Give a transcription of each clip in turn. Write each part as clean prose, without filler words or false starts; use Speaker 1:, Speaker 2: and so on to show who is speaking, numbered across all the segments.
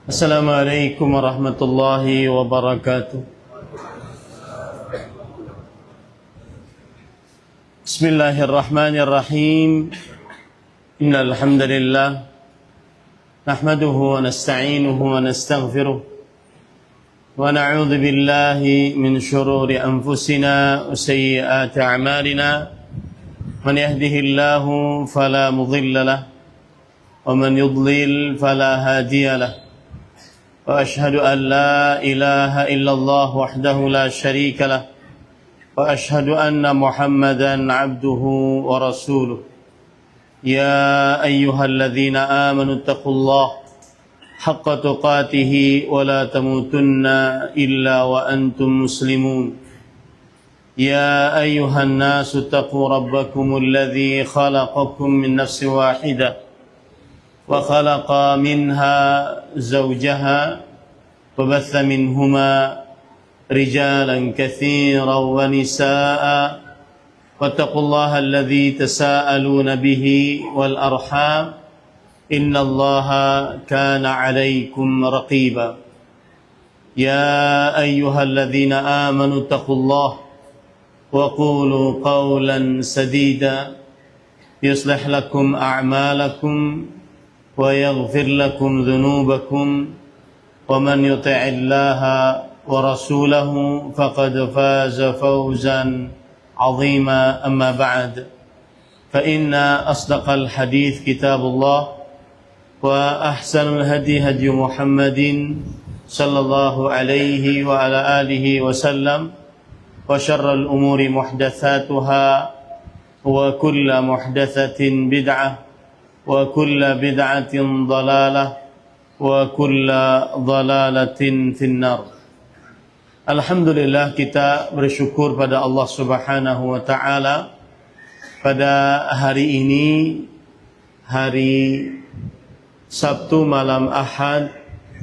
Speaker 1: Assalamualaikum warahmatullahi wabarakatuh. Bismillahirrahmanirrahim. Innal hamdalillah nahmaduhu wa nasta'inuhu wa nastaghfiruh wa na'udzu billahi min shururi anfusina wa sayyiati a'malina. Man yahdihillahu fala mudilla lahu wa man yudlil fala hadiya lahu. وأشهد أن لا إله إلا الله وحده لا شريك له وأشهد أن محمدا عبده ورسوله يا أيها الذين آمنوا اتقوا الله حق تقاته ولا تموتن إلا وأنتم مسلمون يا أيها الناس اتقوا ربكم الذي خلقكم من نفس واحدة وخلق منها زوجها وبث منهما رجالا كثيرا ونساء واتقوا الله الذي تساءلون به والأرحام إن الله كان عليكم رقيبا يا أيها الذين آمنوا اتقوا الله وقولوا قولا سديدا يصلح لكم أعمالكم ويغفر لكم ذنوبكم ومن يطع الله ورسوله فقد فاز فوزا عظيما أما بعد فإن أصدق الحديث كتاب الله وأحسن الهدي هدي محمد صلى الله عليه وعلى آله وسلم وشر الأمور محدثاتها وكل محدثة بدعة وكل بدعة ضلالة وكل ضلالة في النار. Alhamdulillah, kita bersyukur pada Allah Subhanahu wa taala pada hari ini, hari Sabtu malam Ahad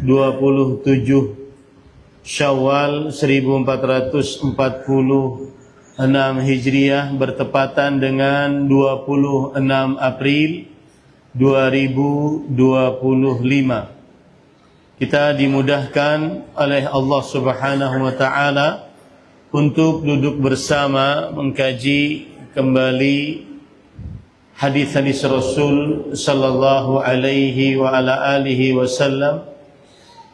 Speaker 1: 27 Syawal 1446 Hijriah bertepatan dengan 26 April 2025. Kita dimudahkan oleh Allah Subhanahu wa taala untuk duduk bersama mengkaji kembali hadis-hadis Rasul sallallahu alaihi wa ala alihi wasallam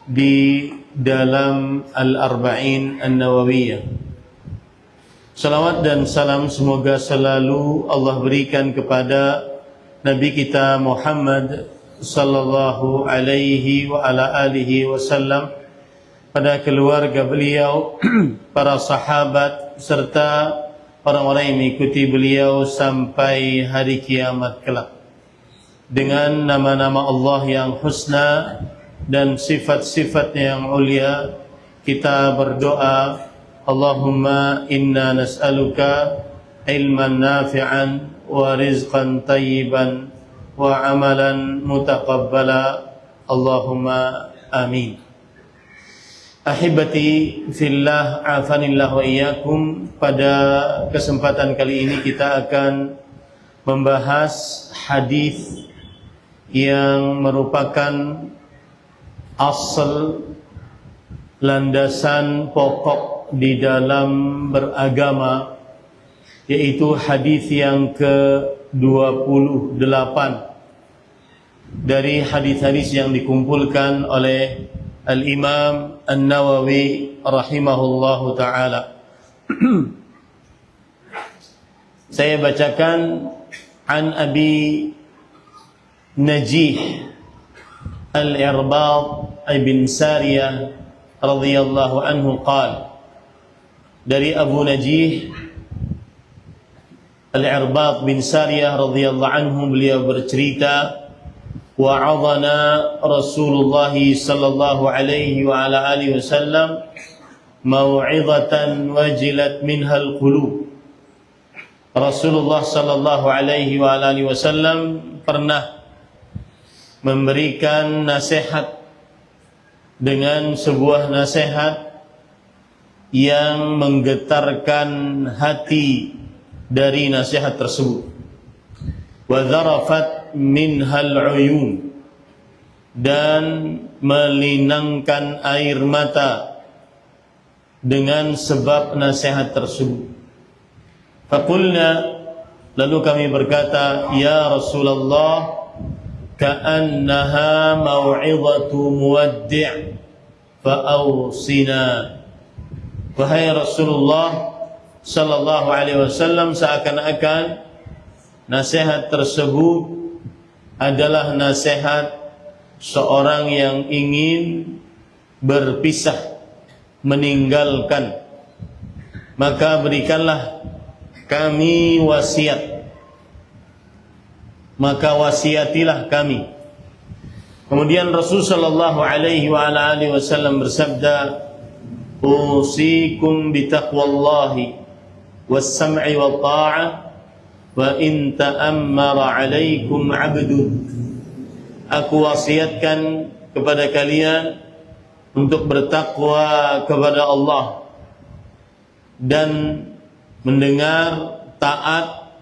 Speaker 1: di dalam Al-Arba'in An-Nawawiyah. Salawat dan salam semoga selalu Allah berikan kepada Nabi kita Muhammad sallallahu alaihi wa ala alihi wasallam, pada keluarga beliau, para sahabat serta orang-orang yang mengikuti beliau sampai hari kiamat kelak. Dengan nama-nama Allah yang husna dan sifat-sifatnya yang ulia, kita berdoa, Allahumma inna nas'aluka ilman nafi'an wa rizqan tayyiban wa amalan mutaqabbala, Allahumma amin. Ahibati fillah, afanillah wa iyyakum. Pada kesempatan kali ini kita akan membahas hadis yang merupakan asal, landasan pokok di dalam beragama, yaitu hadis yang ke-28 dari hadis-hadis yang dikumpulkan oleh Al-Imam An-Nawawi rahimahullahu ta'ala. Saya bacakan an Abi Najih Al-Irbad ibn Sariyah radhiyallahu anhu qala, dari Abu Najih Al-Irbad bin Sariyah radhiyallahu anhu, beliau bercerita, wa'adhana Rasulullah sallallahu alaihi wa ala alihi wasallam mau'izatan wajilat minha al-qulub. Rasulullah sallallahu alaihi wa ala alihi wasallam pernah memberikan nasihat dengan sebuah nasihat yang menggetarkan hati dari nasihat tersebut. Wa dzarafat minhal uyun, dan melinangkan air mata dengan sebab nasihat tersebut. Faqulna, lalu kami berkata, ya Rasulullah, ka'annaha mau'izatu muwaddi' fa'awsina. Wahai Rasulullah sallallahu alaihi wasallam, seakan-akan nasihat tersebut adalah nasihat seorang yang ingin berpisah, meninggalkan. Maka berikanlah kami wasiat, maka wasiatilah kami. Kemudian Rasul sallallahu alaihi wa ala alihi wasallam bersabda, usikum bitaqwallahi was-sam'i wat-ta'ah wa in ta'ammara 'alaikum 'abdun. Aku wasiatkan kepada kalian untuk bertakwa kepada Allah dan mendengar, taat,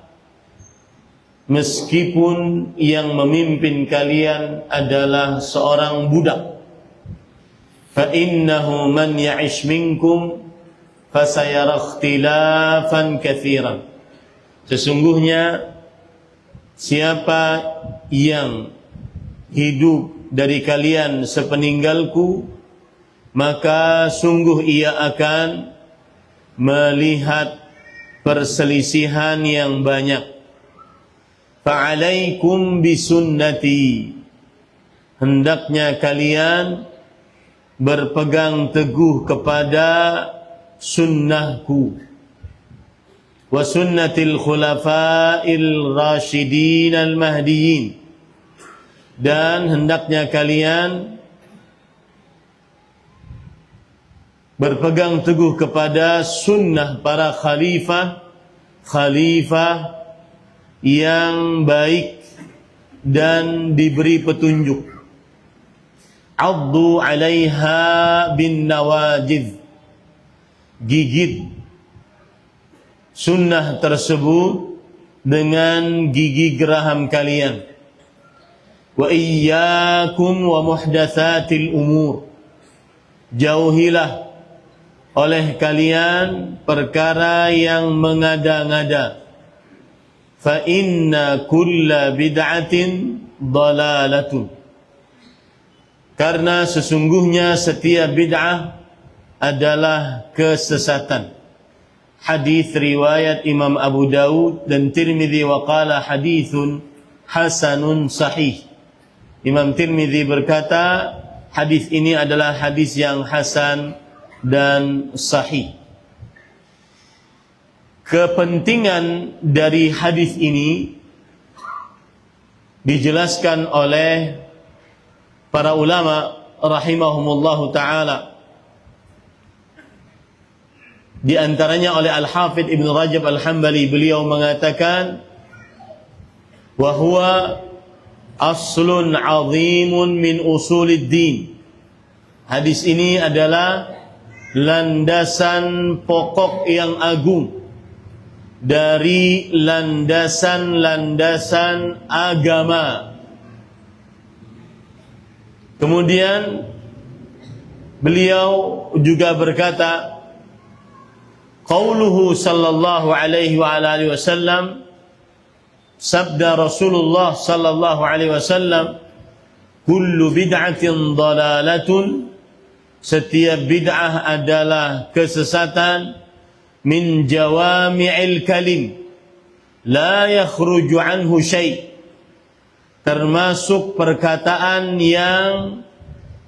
Speaker 1: meskipun yang memimpin kalian adalah seorang budak. Fa innahu man ya'ish minkum fasayara ikhtilafan katsiran. Sesungguhnya siapa yang hidup dari kalian sepeninggalku, maka sungguh ia akan melihat perselisihan yang banyak. Fa'alaikum bisunnati, hendaknya kalian berpegang teguh kepada sunnahku, wa sunnatil khulafa'il rasyidin al-mahdiyyin, dan hendaknya kalian berpegang teguh kepada sunnah para khalifah yang baik dan diberi petunjuk. Addu 'alaiha bin nawajidh, gigit sunnah tersebut dengan gigi geraham kalian. Wa iyyakum wa muhdatsatil umur, jauhilah oleh kalian perkara yang mengada-ngada. Fa inna kulla bid'atin dalalatun, karena sesungguhnya setiap bid'ah adalah kesesatan. Hadis riwayat Imam Abu Daud dan Tirmidzi, wa qala haditsun hasanun sahih. Imam Tirmidzi berkata, hadis ini adalah hadis yang hasan dan sahih. Kepentingan dari hadis ini dijelaskan oleh para ulama rahimahumullahu ta'ala, di antaranya oleh Al-Hafidh Ibn Rajab Al-Hambali. Beliau mengatakan, wa huwa aslun 'azimun min usulid din. Hadis ini adalah landasan pokok yang agung dari landasan-landasan agama. Kemudian beliau juga berkata, qauluhu sallallahu alaihi wa alihi wasallam, sabda Rasulullah sallallahu alaihi wasallam, kullu bid'atin dalalatun, setiap bid'ah adalah kesesatan, min jawami'il kalim la yakhruju anhu syai', termasuk perkataan yang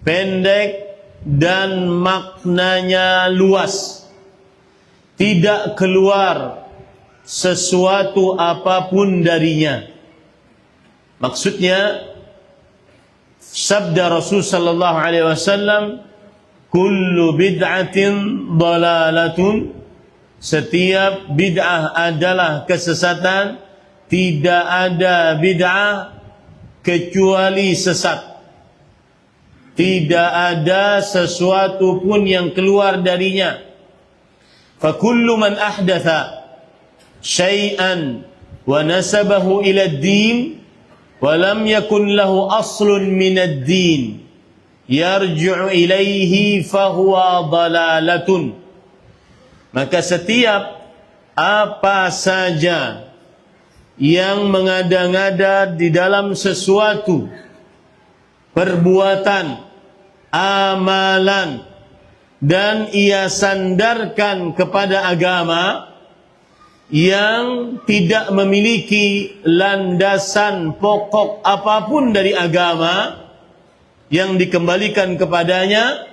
Speaker 1: pendek dan maknanya luas, tidak keluar sesuatu apapun darinya. Maksudnya, sabda Rasul sallallahu alaihi wasallam, kullu bid'atin dalalatun, setiap bid'ah adalah kesesatan, tidak ada bid'ah kecuali sesat, tidak ada sesuatu pun yang keluar darinya. Fa kullu man ahdatha syai'an wa nasabahu ila ad-din wa lam yakun lahu aslun min ad-din yarji'u ilaihi fahuwa dalalatun. Maka setiap apa saja yang mengada-ngada di dalam sesuatu perbuatan, amalan, dan ia sandarkan kepada agama yang tidak memiliki landasan pokok apapun dari agama yang dikembalikan kepadanya,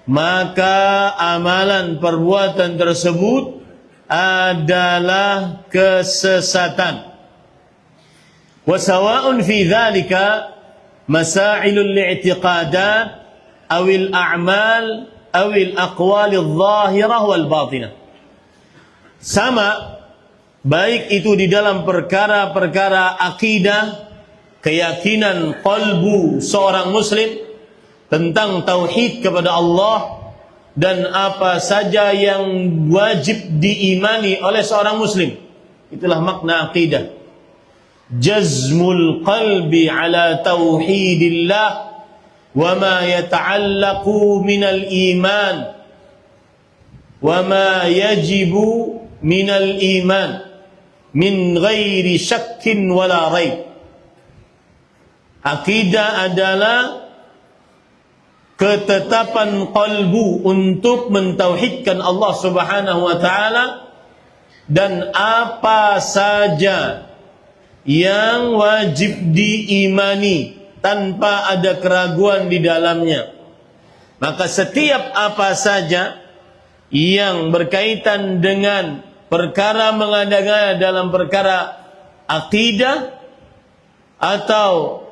Speaker 1: maka amalan perbuatan tersebut adalah kesesatan. Wa sawa'un fi dzalika masailul i'tiqadat awil a'mal awil aqwalil zahirah wal batinah. Sama baik itu di dalam perkara-perkara akidah, keyakinan qalbu seorang muslim tentang tauhid kepada Allah, dan apa saja yang wajib diimani oleh seorang muslim. Itulah makna akidah. Jazmul qalbi ala tauhidillah wa ma yata'allaqu minal iman wa ma yajibu minal iman min ghairi syakkin wala raib. Akidah adalah ketetapan qalbu untuk mentauhidkan Allah Subhanahu wa taala, dan apa saja yang wajib diimani tanpa ada keraguan di dalamnya. Maka setiap apa saja yang berkaitan dengan perkara mengada-ngada dalam perkara akidah atau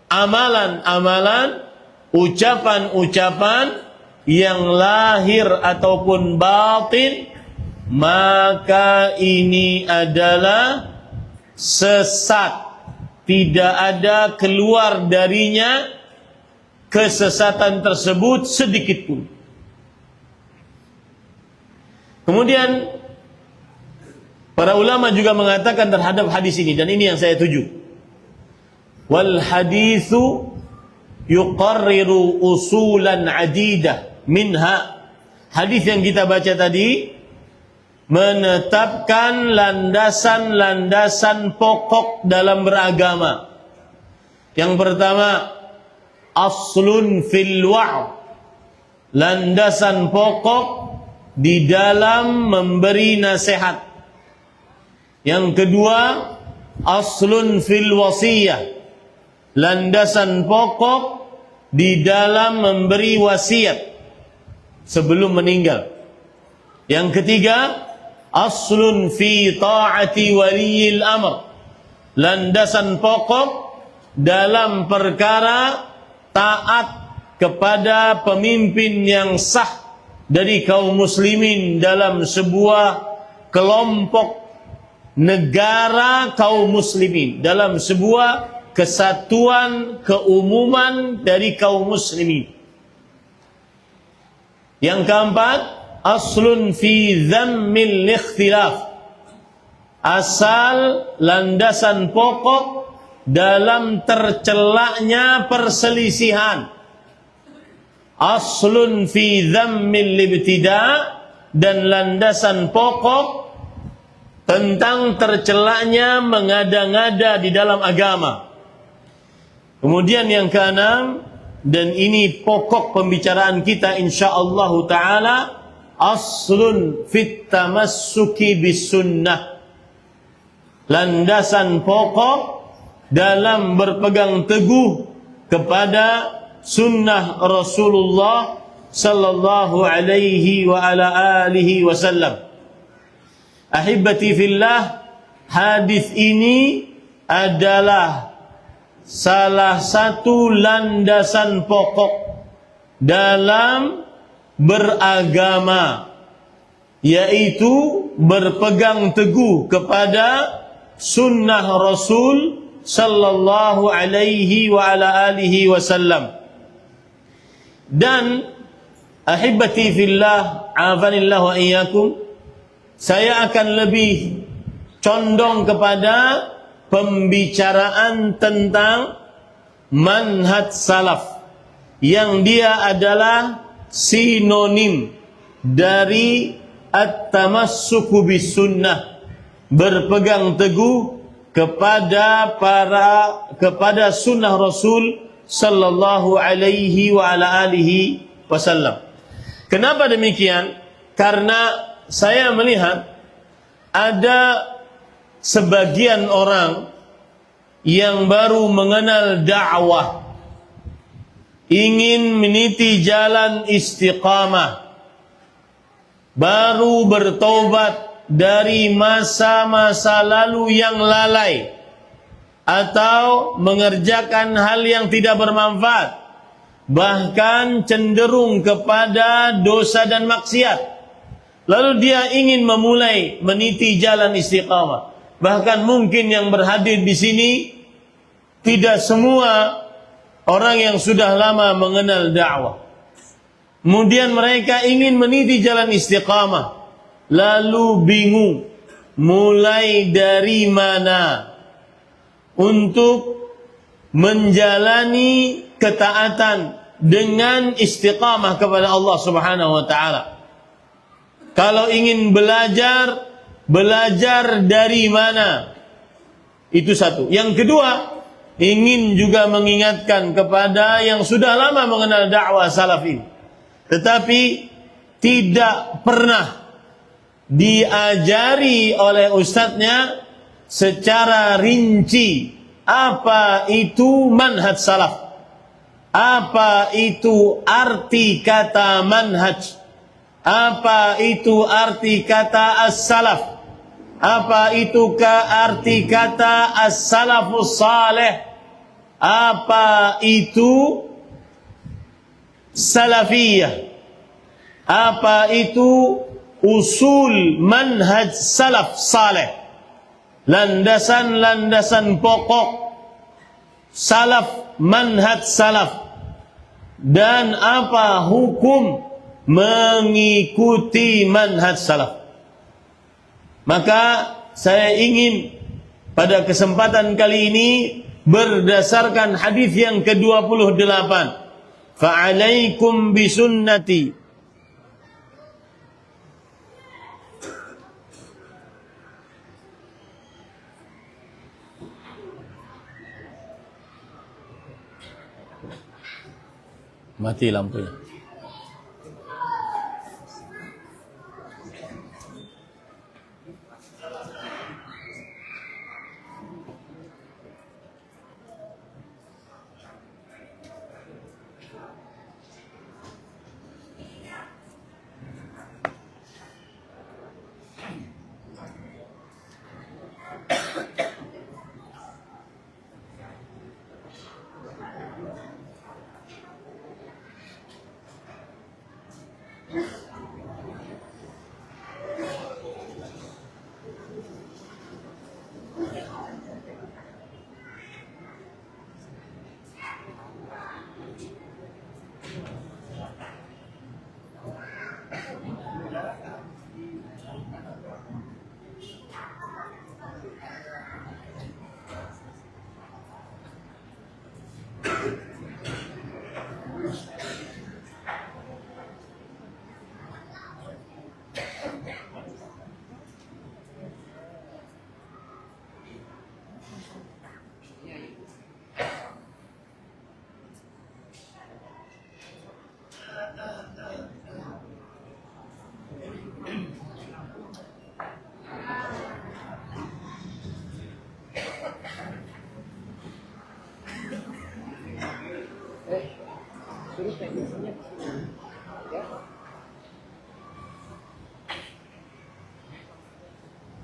Speaker 1: amalan-amalan, ucapan-ucapan yang lahir ataupun batin, maka ini adalah sesat. Tidak ada keluar darinya kesesatan tersebut sedikit pun. Kemudian para ulama juga mengatakan terhadap hadis ini, dan ini yang saya tuju. Wal hadithu yuqarriru usulan adidah minha. Hadis yang kita baca tadi menetapkan landasan-landasan pokok dalam beragama. Yang pertama, aslun fil wa', landasan pokok di dalam memberi nasihat. Yang kedua, aslun fil wasiyah, landasan pokok di dalam memberi wasiat sebelum meninggal. Yang ketiga, aslun fi ta'ati waliyil amr, landasan pokok dalam perkara taat kepada pemimpin yang sah dari kaum muslimin dalam sebuah kelompok negara kaum muslimin, dalam sebuah kesatuan keumuman dari kaum muslimin. Yang keempat, aslun fi dhammil ikhtilaf, asal landasan pokok dalam tercelaknya perselisihan. Aslun fi dhammil ibtida', dan landasan pokok tentang tercelaknya mengada-ngada di dalam agama. Kemudian yang keenam, dan ini pokok pembicaraan kita insyaallah taala, aslun fit tamassuki bis sunnah, landasan pokok dalam berpegang teguh kepada sunnah Rasulullah sallallahu alaihi wa ala alihi wasallam. Ahibbati fillah, hadis ini adalah salah satu landasan pokok dalam beragama, yaitu berpegang teguh kepada sunnah Rasul sallallahu alaihi wa ala alihi wasallam. Dan ahibbati fillah, afanillah wa iyyakum, saya akan lebih condong kepada pembicaraan tentang manhaj salaf, yang dia adalah sinonim dari at-tamassuku bis sunnah, berpegang teguh kepada sunnah Rasul sallallahu alaihi wa ala alihi wasallam. Kenapa demikian? Karena saya melihat ada sebagian orang yang baru mengenal dakwah, ingin meniti jalan istiqamah, baru bertobat dari masa-masa lalu yang lalai, atau mengerjakan hal yang tidak bermanfaat, bahkan cenderung kepada dosa dan maksiat. Lalu dia ingin memulai meniti jalan istiqamah. Bahkan mungkin yang berhadir di sini tidak semua orang yang sudah lama mengenal dakwah. Kemudian mereka ingin meniti jalan istiqamah, lalu bingung mulai dari mana untuk menjalani ketaatan dengan istiqamah kepada Allah Subhanahu wa taala. Kalau ingin belajar dari mana? Itu satu. Yang kedua, ingin juga mengingatkan kepada yang sudah lama mengenal dakwah salaf ini, tetapi tidak pernah diajari oleh ustadznya secara rinci apa itu manhaj salaf, apa itu arti kata manhaj, apa itu arti kata as-salaf, apa itu arti kata as-salafus salih, apa itu salafiyah, apa itu usul manhaj salaf saleh, landasan-landasan pokok salaf, manhaj salaf, dan apa hukum mengikuti manhaj salaf. Maka saya ingin pada kesempatan kali ini berdasarkan hadis yang ke-28, fa'alaikum bisunnati, mati lampunya.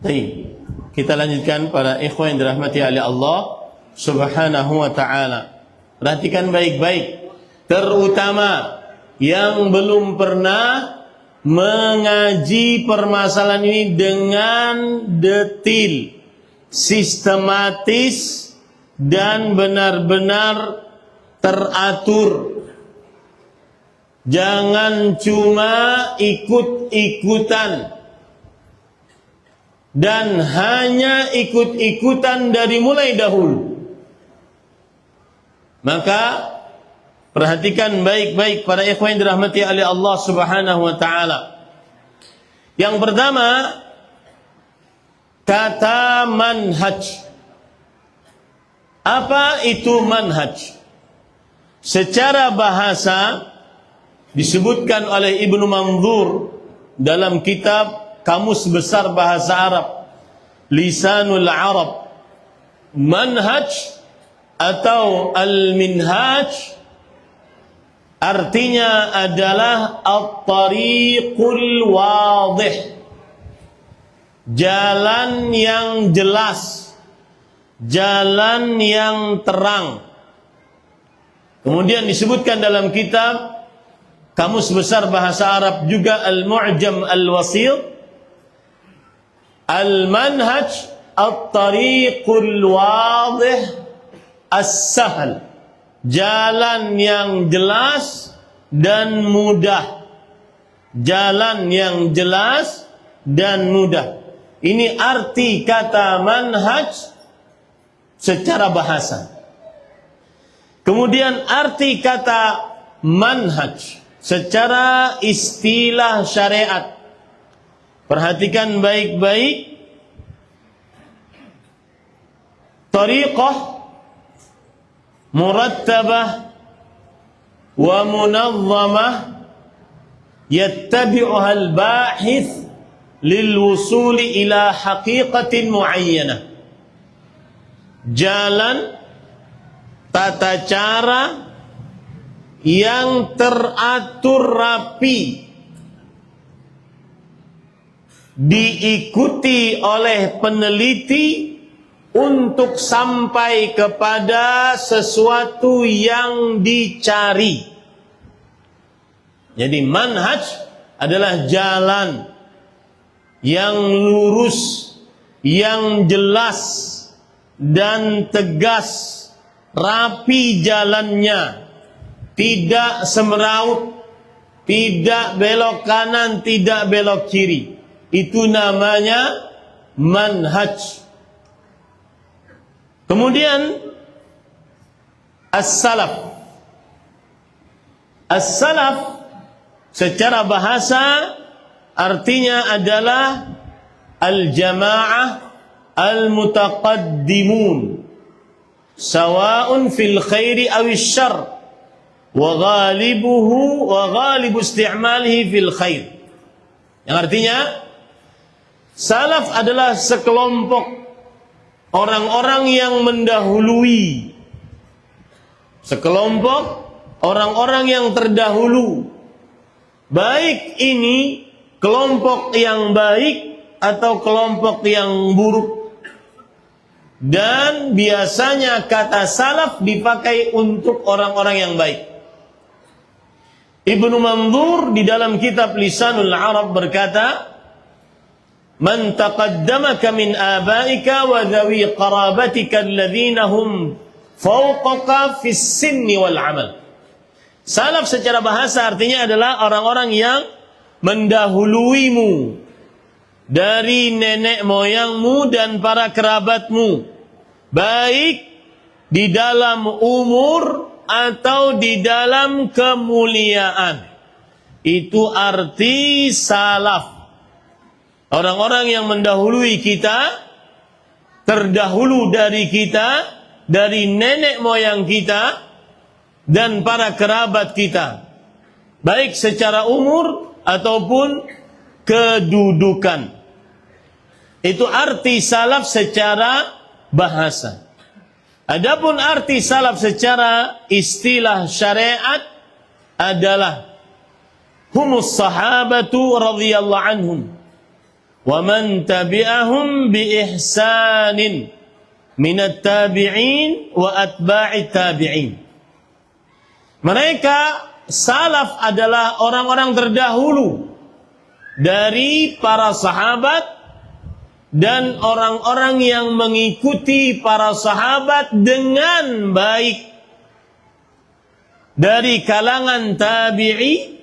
Speaker 1: Baik, kita lanjutkan para ikhwan yang dirahmati oleh Allah Subhanahu wa taala. Perhatikan baik-baik, terutama yang belum pernah mengaji permasalahan ini dengan detil, sistematis, dan benar-benar teratur. Jangan cuma ikut-ikutan dan hanya ikut-ikutan dari mulai dahulu. Maka perhatikan baik-baik para ikhwan yang dirahmati oleh Allah Subhanahu wa taala. Yang pertama, kata manhaj. Apa itu manhaj? Secara bahasa disebutkan oleh Ibnu Manzur dalam kitab Kamus Besar Bahasa Arab, Lisanul Arab. Manhaj atau al-minhaj artinya adalah at-tariqul wadih, jalan yang jelas, jalan yang terang. Kemudian disebutkan dalam kitab Kamus Besar Bahasa Arab juga Al-Mu'jam Al-Wasit, al-manhaj at-tariqul wadih as-sahal, jalan yang jelas dan mudah. Jalan yang jelas dan mudah. Ini arti kata manhaj secara bahasa. Kemudian arti kata manhaj secara istilah syariat. Perhatikan baik-baik. Tariqah murattabah wa munazzamah yattabi'uha al-bahith lilwusuli ila haqiqatin muayyanah. Jalan, tata cara yang teratur rapi, diikuti oleh peneliti untuk sampai kepada sesuatu yang dicari. Jadi manhaj adalah jalan yang lurus, yang jelas dan tegas, rapi jalannya, tidak semeraut, tidak belok kanan, tidak belok kiri. Itu namanya manhaj. Kemudian as-salaf. As-salaf secara bahasa artinya adalah al-jama'ah al-mutaqaddimun, sawa'un fil khairi awish syarr, wa ghalibu isti'malihi fil khair. Yang artinya salaf adalah sekelompok orang-orang yang mendahului, sekelompok orang-orang yang terdahulu, baik ini kelompok yang baik atau kelompok yang buruk. Dan biasanya kata salaf dipakai untuk orang-orang yang baik. Ibnu Manzur di dalam kitab Lisanul Arab berkata, man taqaddamaka min abaika wa dhawi qarabatika alladhina hum fawqaka fis sinni wal amal. Salaf secara bahasa artinya adalah orang-orang yang mendahuluimu dari nenek moyangmu dan para kerabatmu, baik di dalam umur atau di dalam kemuliaan. Itu arti salaf. Orang-orang yang mendahului kita, terdahulu dari kita, dari nenek moyang kita dan para kerabat kita, baik secara umur ataupun kedudukan. Itu arti salaf secara bahasa. Adapun arti salaf secara istilah syariat adalah humus sahabatu radhiyallahu anhum wa man tabi'ahum bi ihsanin minat tabi'in wa atba'it tabi'in. Mereka salaf adalah orang-orang terdahulu dari para sahabat dan orang-orang yang mengikuti para sahabat dengan baik dari kalangan tabi'i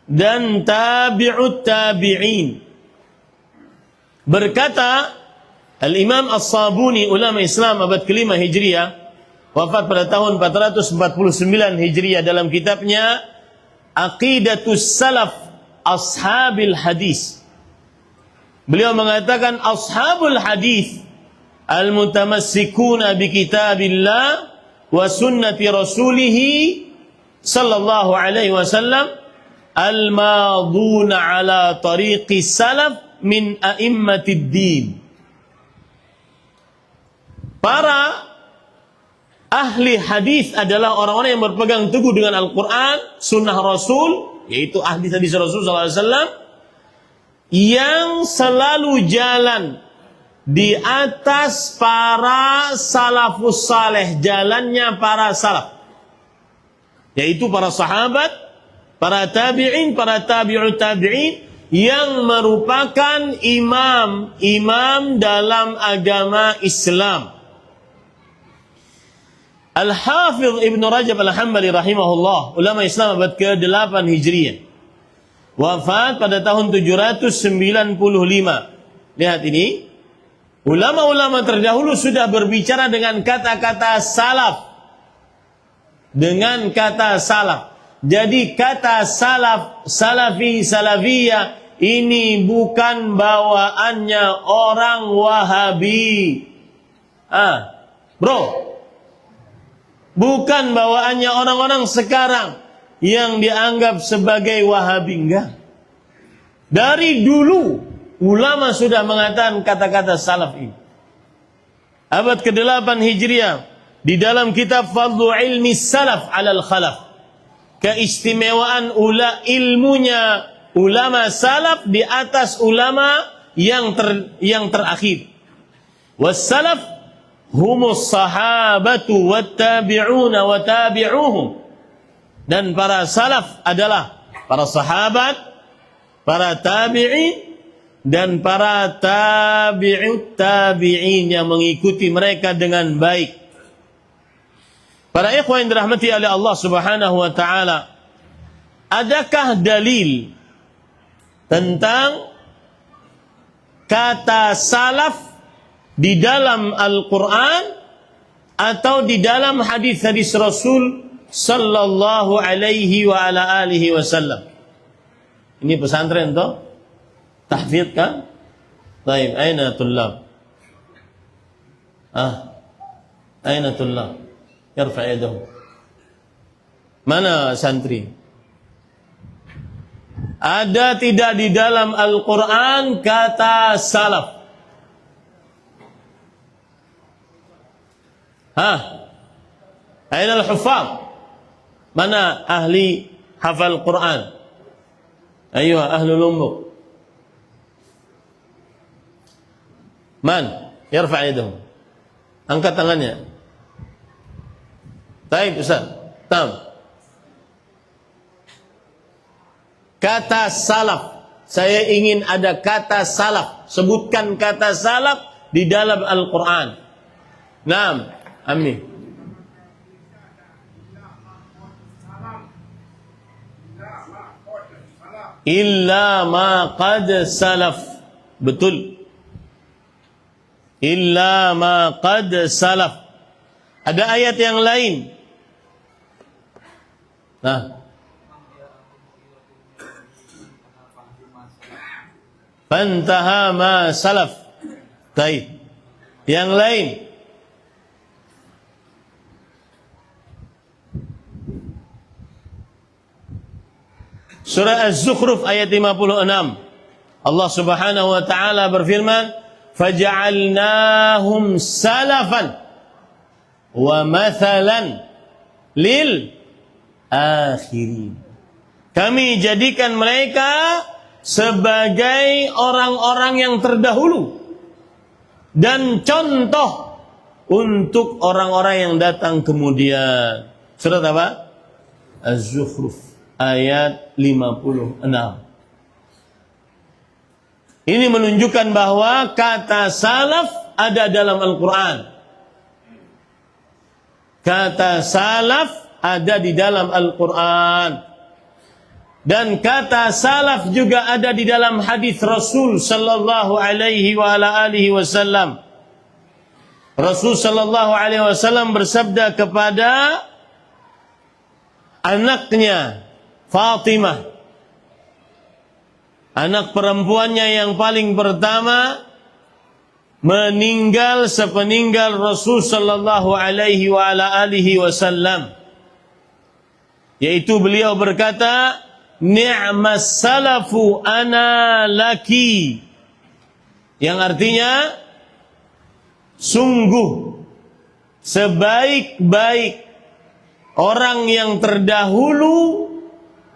Speaker 1: dan tabi'ut tabi'in. Berkata Al-Imam As-Sabuni, ulama Islam abad ke-5 Hijriah, wafat pada tahun 449 Hijriah, dalam kitabnya Aqidatus Salaf Ashabil Hadis. Beliau mengatakan ashabul hadis al-mutamassikuna bi kitabillah wa sunnati rasulih sallallahu alaihi wasallam al-maduna ala tariqi salaf min a'immatid din. Para ahli hadis adalah orang-orang yang berpegang teguh dengan Al-Quran, sunnah Rasul, yaitu ahli hadis Rasul sallallahu alaihi wasallam, yang selalu jalan di atas para salafus saleh, jalannya para salaf, yaitu para sahabat, para tabi'in, para tabi'ut tabi'in, yang merupakan imam dalam agama Islam. Al-Hafidh Ibn Rajab Al-Hambali rahimahullah, ulama Islam abad ke-8 Hijriah, wafat pada tahun 795. Lihat ini, ulama-ulama terdahulu sudah berbicara dengan kata-kata salaf. Dengan kata salaf. Jadi kata salaf, salafi, salafiyah, ini bukan bawaannya orang Wahabi. Bukan bawaannya orang-orang sekarang yang dianggap sebagai Wahabi, enggak. Dari dulu ulama sudah mengatakan kata-kata salaf ini. Abad ke-8 Hijriah, di dalam kitab Fadlu Ilmi Salaf alal Khalaf, keistimewaan ilmunya ulama salaf di atas ulama yang terakhir. Was-salaf humus sahabatu wat-tabi'una wa tabi'uhum. Dan para salaf adalah para sahabat, para tabi'in, dan para tabi'ut tabi'in yang mengikuti mereka dengan baik. Para ikhwan yang dirahmati oleh Allah Subhanahu wa taala, adakah dalil tentang kata salaf di dalam Al-Quran atau di dalam hadis-hadis Rasul sallallahu alaihi wa ala alihi wasallam? Ini pesantren toh? Tahfidz kan? Baik, aina tullab? Aina tullab? Yarfa' yadahu. Mana santri? Ada tidak di dalam Al-Quran kata salaf? Aina al-huffaz? Mana ahli hafal Quran? Ayo ahlul ummuk. Man? Yarfa' yadahu. Angkat tangannya. Baik Ustaz. Kata salaf. Saya ingin ada kata salaf. Sebutkan kata salaf di dalam Al-Quran. Naam, Amni. Illa ma qad salaf. Betul. Illa ma qad salaf. Ada ayat yang lain. Fantaha ma salaf. Baik. Yang lain. Surah Az-Zukhruf ayat 56. Allah Subhanahu wa taala berfirman, "Faja'alnahum salafan wa mathalan lil akhirin." Kami jadikan mereka sebagai orang-orang yang terdahulu dan contoh untuk orang-orang yang datang kemudian. Surat apa? Az-Zukhruf ayat 56. Ini menunjukkan bahwa kata salaf ada dalam Al-Quran. Kata salaf ada di dalam Al-Quran. Dan kata salaf juga ada di dalam hadis Rasul sallallahu alaihi wa ala alihi wasallam. Rasul sallallahu alaihi wasallam bersabda kepada anaknya Fatimah, anak perempuannya yang paling pertama, meninggal sepeninggal Rasul sallallahu alaihi wa ala alihi wasallam, yaitu beliau berkata, ni'mas salafu ana laki, yang artinya sungguh sebaik-baik orang yang terdahulu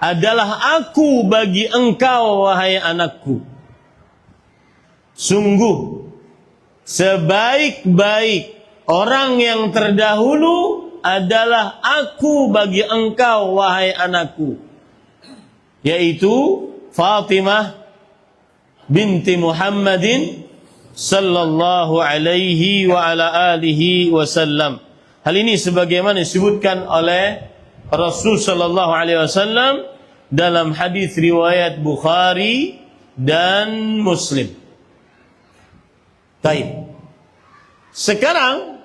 Speaker 1: adalah aku bagi engkau wahai anakku. Sungguh sebaik-baik orang yang terdahulu adalah aku bagi engkau wahai anakku, yaitu Fatimah binti Muhammadin sallallahu alaihi wa ala alihi wasallam. Hal ini sebagaimana disebutkan oleh Rasul sallallahu alaihi wasallam dalam hadis riwayat Bukhari dan Muslim. Baik. Sekarang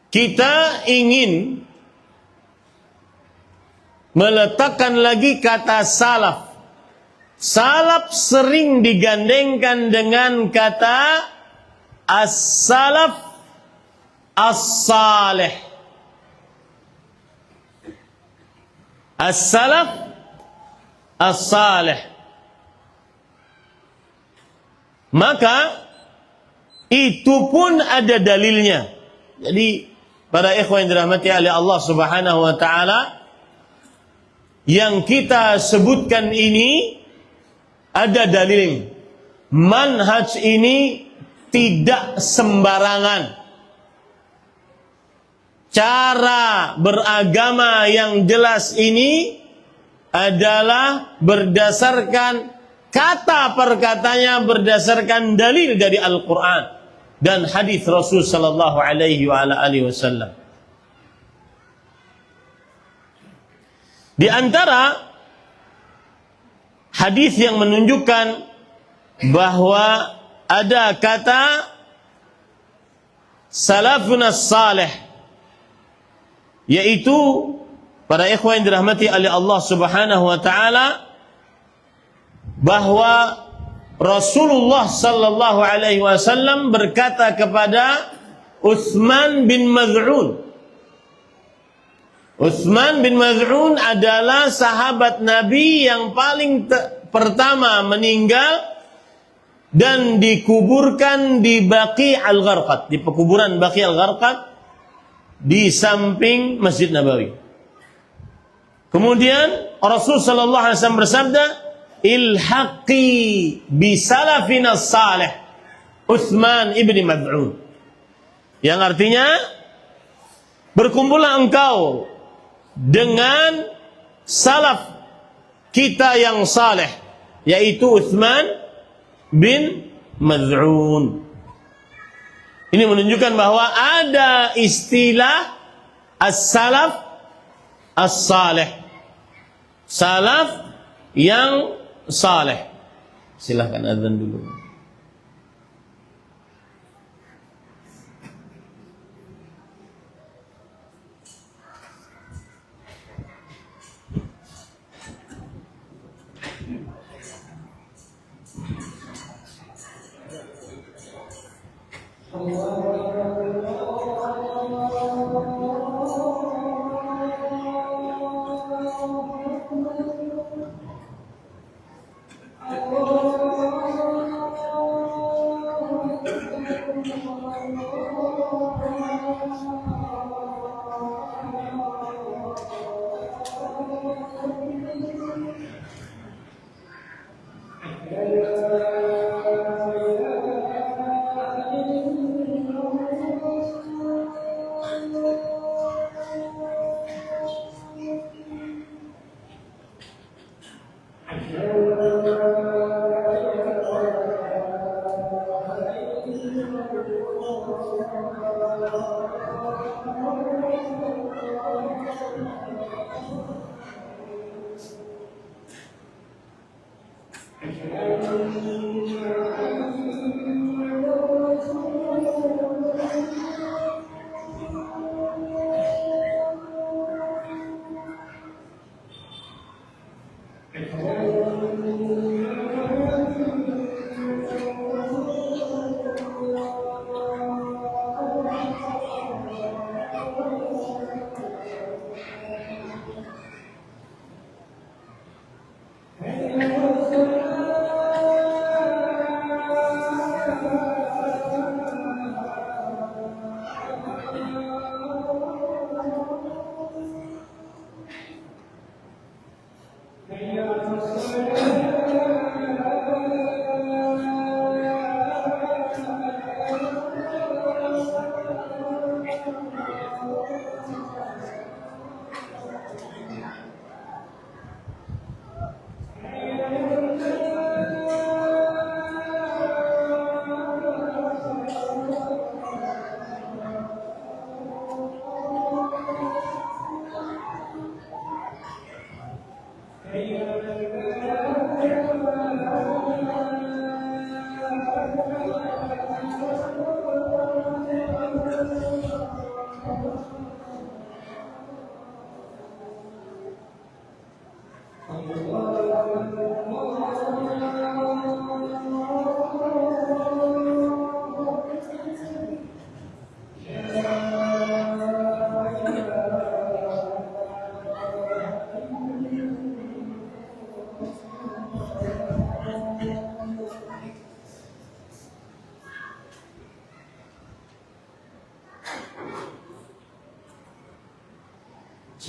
Speaker 1: kita ingin meletakkan lagi kata salaf. Salaf sering digandengkan dengan kata as-salaf as-salih. As-salaf as-salih. Maka itu pun ada dalilnya. Jadi para ikhwan yang dirahmati oleh Allah Subhanahu wa taala, yang kita sebutkan ini ada dalil. Manhaj ini tidak sembarangan. Cara beragama yang jelas ini adalah berdasarkan kata per katanya, berdasarkan dalil dari Al-Quran dan hadis Rasul sallallahu alaihi wa ala alihi wasallam. Di antara hadis yang menunjukkan bahwa ada kata salafun as-salih, yaitu para ikhwan yang dirahmati oleh Allah Subhanahu wa taala, bahwa Rasulullah sallallahu alaihi wasallam berkata kepada Utsman bin Maz'un. Utsman bin Maz'un adalah sahabat Nabi yang paling pertama meninggal dan dikuburkan di Baqi' al-Gharqad, di pekuburan Baqi' al-Gharqad di samping Masjid Nabawi. Kemudian Rasul sallallahu alaihi wasallam bersabda, ilhaqi bi salafina salih Utsman ibni Maz'un, yang artinya berkumpullah engkau dengan salaf kita yang saleh, yaitu Utsman bin Maz'un. Ini menunjukkan bahwa ada istilah as-salaf as-saleh, salaf yang saleh. Silahkan azan dulu.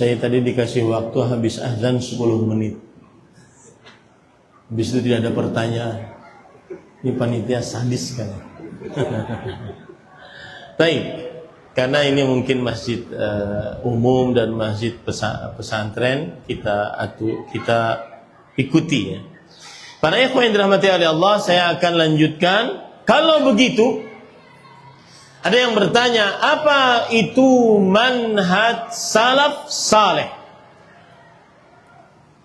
Speaker 1: Saya tadi dikasih waktu habis azan 10 menit. Habis itu tidak ada pertanyaan. Ini panitia sadis kan. Baik, karena ini mungkin masjid umum dan masjid pesantren, kita ikuti ya. Para ikhwan yang dirahmati oleh Allah, saya akan lanjutkan. Kalau begitu, ada yang bertanya, apa itu manhaj salaf saleh?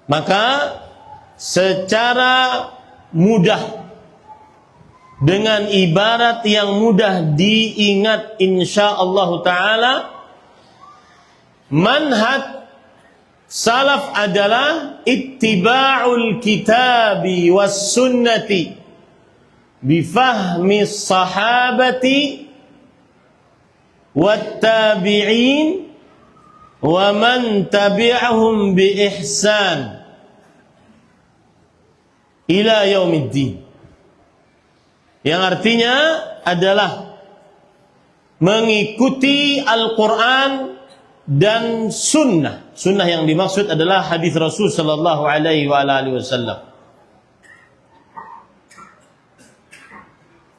Speaker 1: Maka secara mudah, dengan ibarat yang mudah diingat insyaallah ta'ala, manhaj salaf adalah ittiba'ul kitabi was sunnati bifahmi sahabati wattabi'in wa man tabi'ahum bi ihsan ila yaumiddin. Yang artinya adalah mengikuti Al-Quran dan sunnah. Sunnah yang dimaksud adalah hadis Rasul sallallahu alaihi wasallam.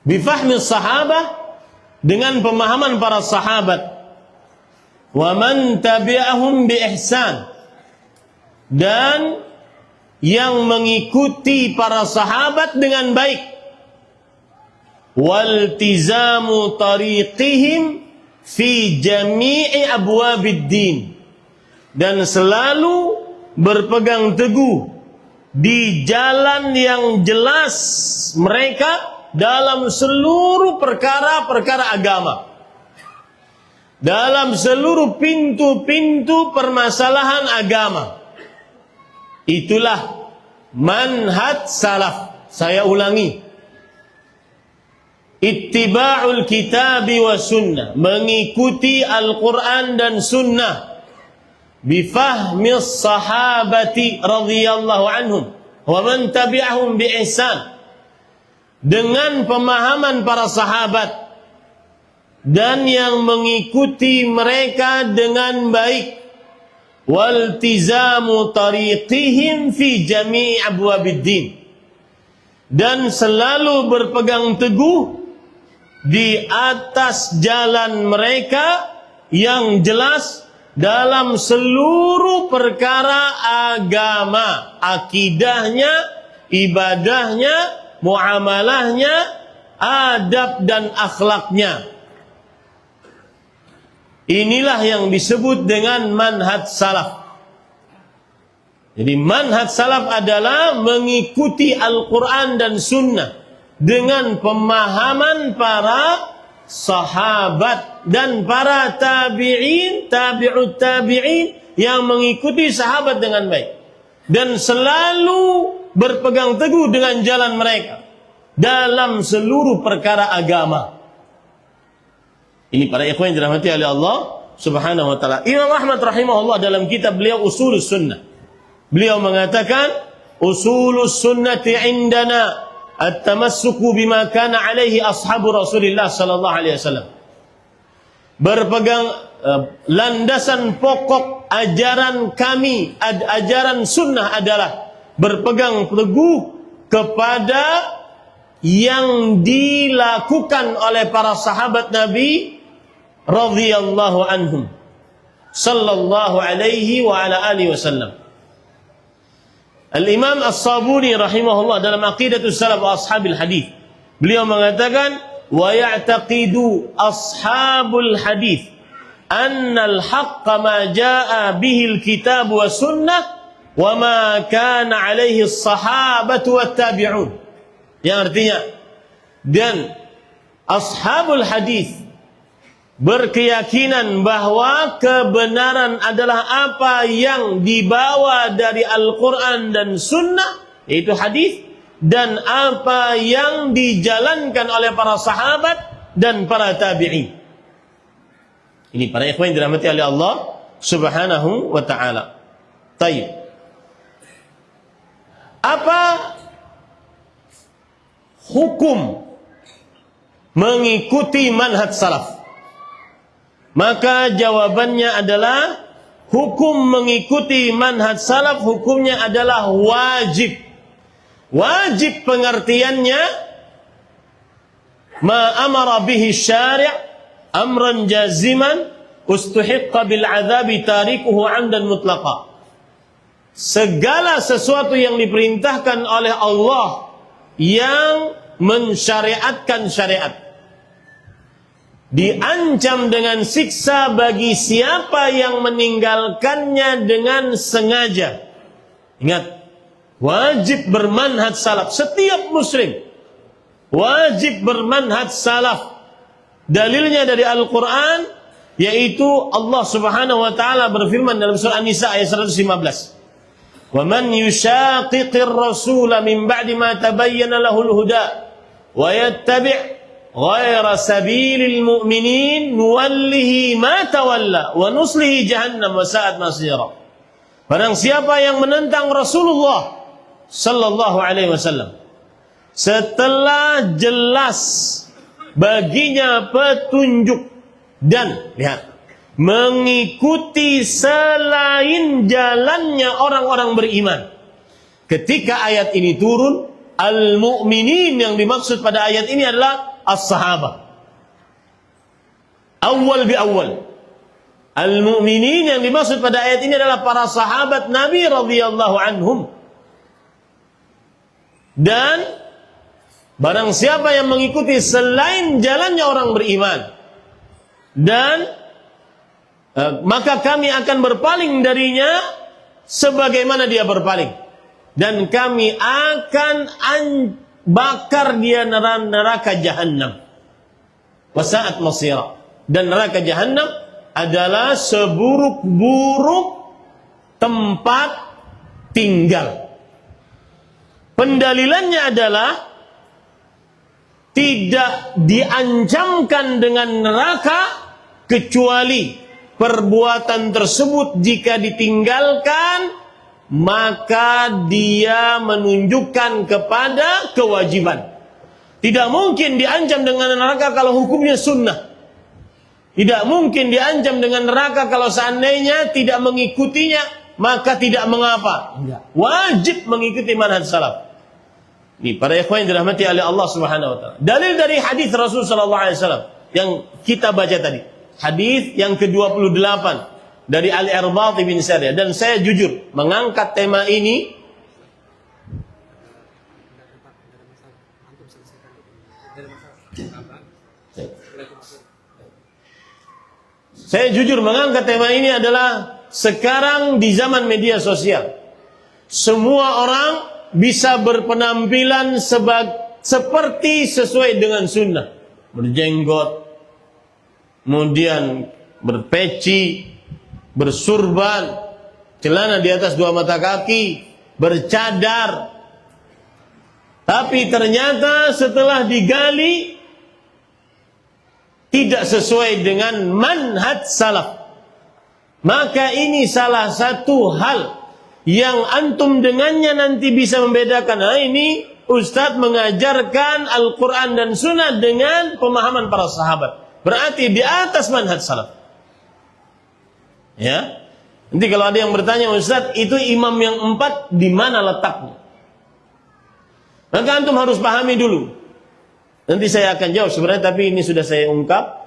Speaker 1: Bifahmi sahabah, dengan pemahaman para sahabat, wa man tabi'ahum bi ihsan, dan yang mengikuti para sahabat dengan baik, waltizamu tariqihim fi jami'i abwabiddin, dan selalu berpegang teguh di jalan yang jelas mereka dalam seluruh perkara-perkara agama, dalam seluruh pintu-pintu permasalahan agama. Itulah manhaj salaf. Saya ulangi, ittiba'ul kitabi wa sunnah, mengikuti Al-Quran dan sunnah, bifahmis sahabati radhiyallahu anhum wa man tabi'ahum bi ihsan, dengan pemahaman para sahabat dan yang mengikuti mereka dengan baik, waltizamu tariqihim fi jami'i abwabiddin, dan selalu berpegang teguh di atas jalan mereka yang jelas dalam seluruh perkara agama, akidahnya, ibadahnya, muamalahnya, adab dan akhlaknya. Inilah yang disebut dengan manhaj salaf. Jadi manhaj salaf adalah mengikuti Al-Quran dan Sunnah dengan pemahaman para sahabat dan para tabi'in, tabi'ut tabi'in yang mengikuti sahabat dengan baik. Dan selalu berpegang teguh dengan jalan mereka dalam seluruh perkara agama. Ini para ikhwan yang dirahmati oleh Allah Subhanahu wa taala. Imam Ahmad rahimahullah dalam kitab beliau Ushulus Sunnah, beliau mengatakan usulus sunnati indana at-tamassuku bima kana alaihi ashabu Rasulillah sallallahu alaihi wasallam. Berpegang landasan pokok ajaran kami, ajaran sunnah adalah berpegang teguh kepada yang dilakukan oleh para sahabat Nabi radhiyallahu anhum sallallahu alaihi wa ala alihi wasallam. Al-Imam As-Sabuni rahimahullah dalam Aqidatus Salaf wa Ashabil Hadith, beliau mengatakan wa ya'taqidu ashabul hadith anna al-haqqa ma jaa bihi al-kitab wa sunnah wa ma kana alaihi as-sahabatu wat tabi'un. Yang artinya, dan ashabul hadith berkeyakinan bahwa kebenaran adalah apa yang dibawa dari Al-Quran dan Sunnah, yaitu hadis, dan apa yang dijalankan oleh para sahabat dan para tabi'in. Ini para ikhwan yang dirahmati oleh Allah Subhanahu wa ta'ala. Tayyib. Apa hukum mengikuti manhaj salaf? Maka jawabannya adalah hukum mengikuti manhaj salaf hukumnya adalah wajib. Wajib pengertiannya ma amara bihi syari' amran jaziman ustuhiqqa bil adzabi tarikuhu 'amdan mutlaqa. Segala sesuatu yang diperintahkan oleh Allah yang mensyariatkan syariat diancam dengan siksa bagi siapa yang meninggalkannya dengan sengaja. Ingat, wajib bermanhaj salaf. Setiap muslim wajib bermanhaj salaf. Dalilnya dari Al-Quran, yaitu Allah Subhanahu wa ta'ala berfirman dalam surah An-Nisa ayat 115. وَمَنْ يُشَاقِقِ الرَّسُولَ مِنْ بَعْدِ مَا تَبَيَّنَ لَهُ الْهُدَى وَيَتَّبِعْ غَيْرَ سَبِيلِ الْمُؤْمِنِينَ نُوَلِّهِ مَا تَوَلَّى وَنُصْلِهِ جَهَنَّمَ وَسَاءَتْ مَصِيرًا. Barang siapa yang menentang Rasulullah sallallahu alaihi wasallam setelah jelas baginya petunjuk dan lihat mengikuti selain jalannya orang-orang beriman. Ketika ayat ini turun, al-mu'minin yang dimaksud pada ayat ini adalah as-sahabah. Awal bi awal. Al-mu'minin yang dimaksud pada ayat ini adalah para sahabat Nabi radhiyallahu anhum. Dan barang siapa yang mengikuti selain jalannya orang beriman, dan maka kami akan berpaling darinya sebagaimana dia berpaling, dan kami akan bakar dia neraka Jahannam. Wasa'at masira. Dan neraka Jahannam adalah seburuk-buruk tempat tinggal. Pendalilannya adalah tidak diancamkan dengan neraka kecuali perbuatan tersebut jika ditinggalkan maka dia menunjukkan kepada kewajiban. Tidak mungkin diancam dengan neraka kalau hukumnya sunnah. Tidak mungkin diancam dengan neraka kalau seandainya tidak mengikutinya maka tidak mengapa. Wajib mengikuti manhaj salaf. Ini para ikhwan yang dirahmati oleh Allah Subhanahu wa taala. Dalil dari hadis Rasul sallallahu alaihi wasallam yang kita baca tadi. Hadis yang ke-28 dari Al-Irbad bin Sariyah. Dan saya jujur mengangkat tema ini adalah sekarang di zaman media sosial Semua orang bisa berpenampilan seperti sesuai dengan sunnah. Berjenggot, kemudian berpeci, bersurban, celana di atas 2 mata kaki, bercadar. Tapi ternyata setelah digali tidak sesuai dengan manhaj salaf. Maka ini salah satu hal yang antum dengannya nanti bisa membedakan. Nah, ini Ustadz mengajarkan Al-Quran dan Sunnah dengan pemahaman para sahabat. Berarti di atas manhaj salaf. Ya. Nanti kalau ada yang bertanya, Ustadz, itu imam yang 4 di mana letaknya? Maka antum harus pahami dulu. Nanti saya akan jawab sebenarnya, tapi ini sudah saya ungkap.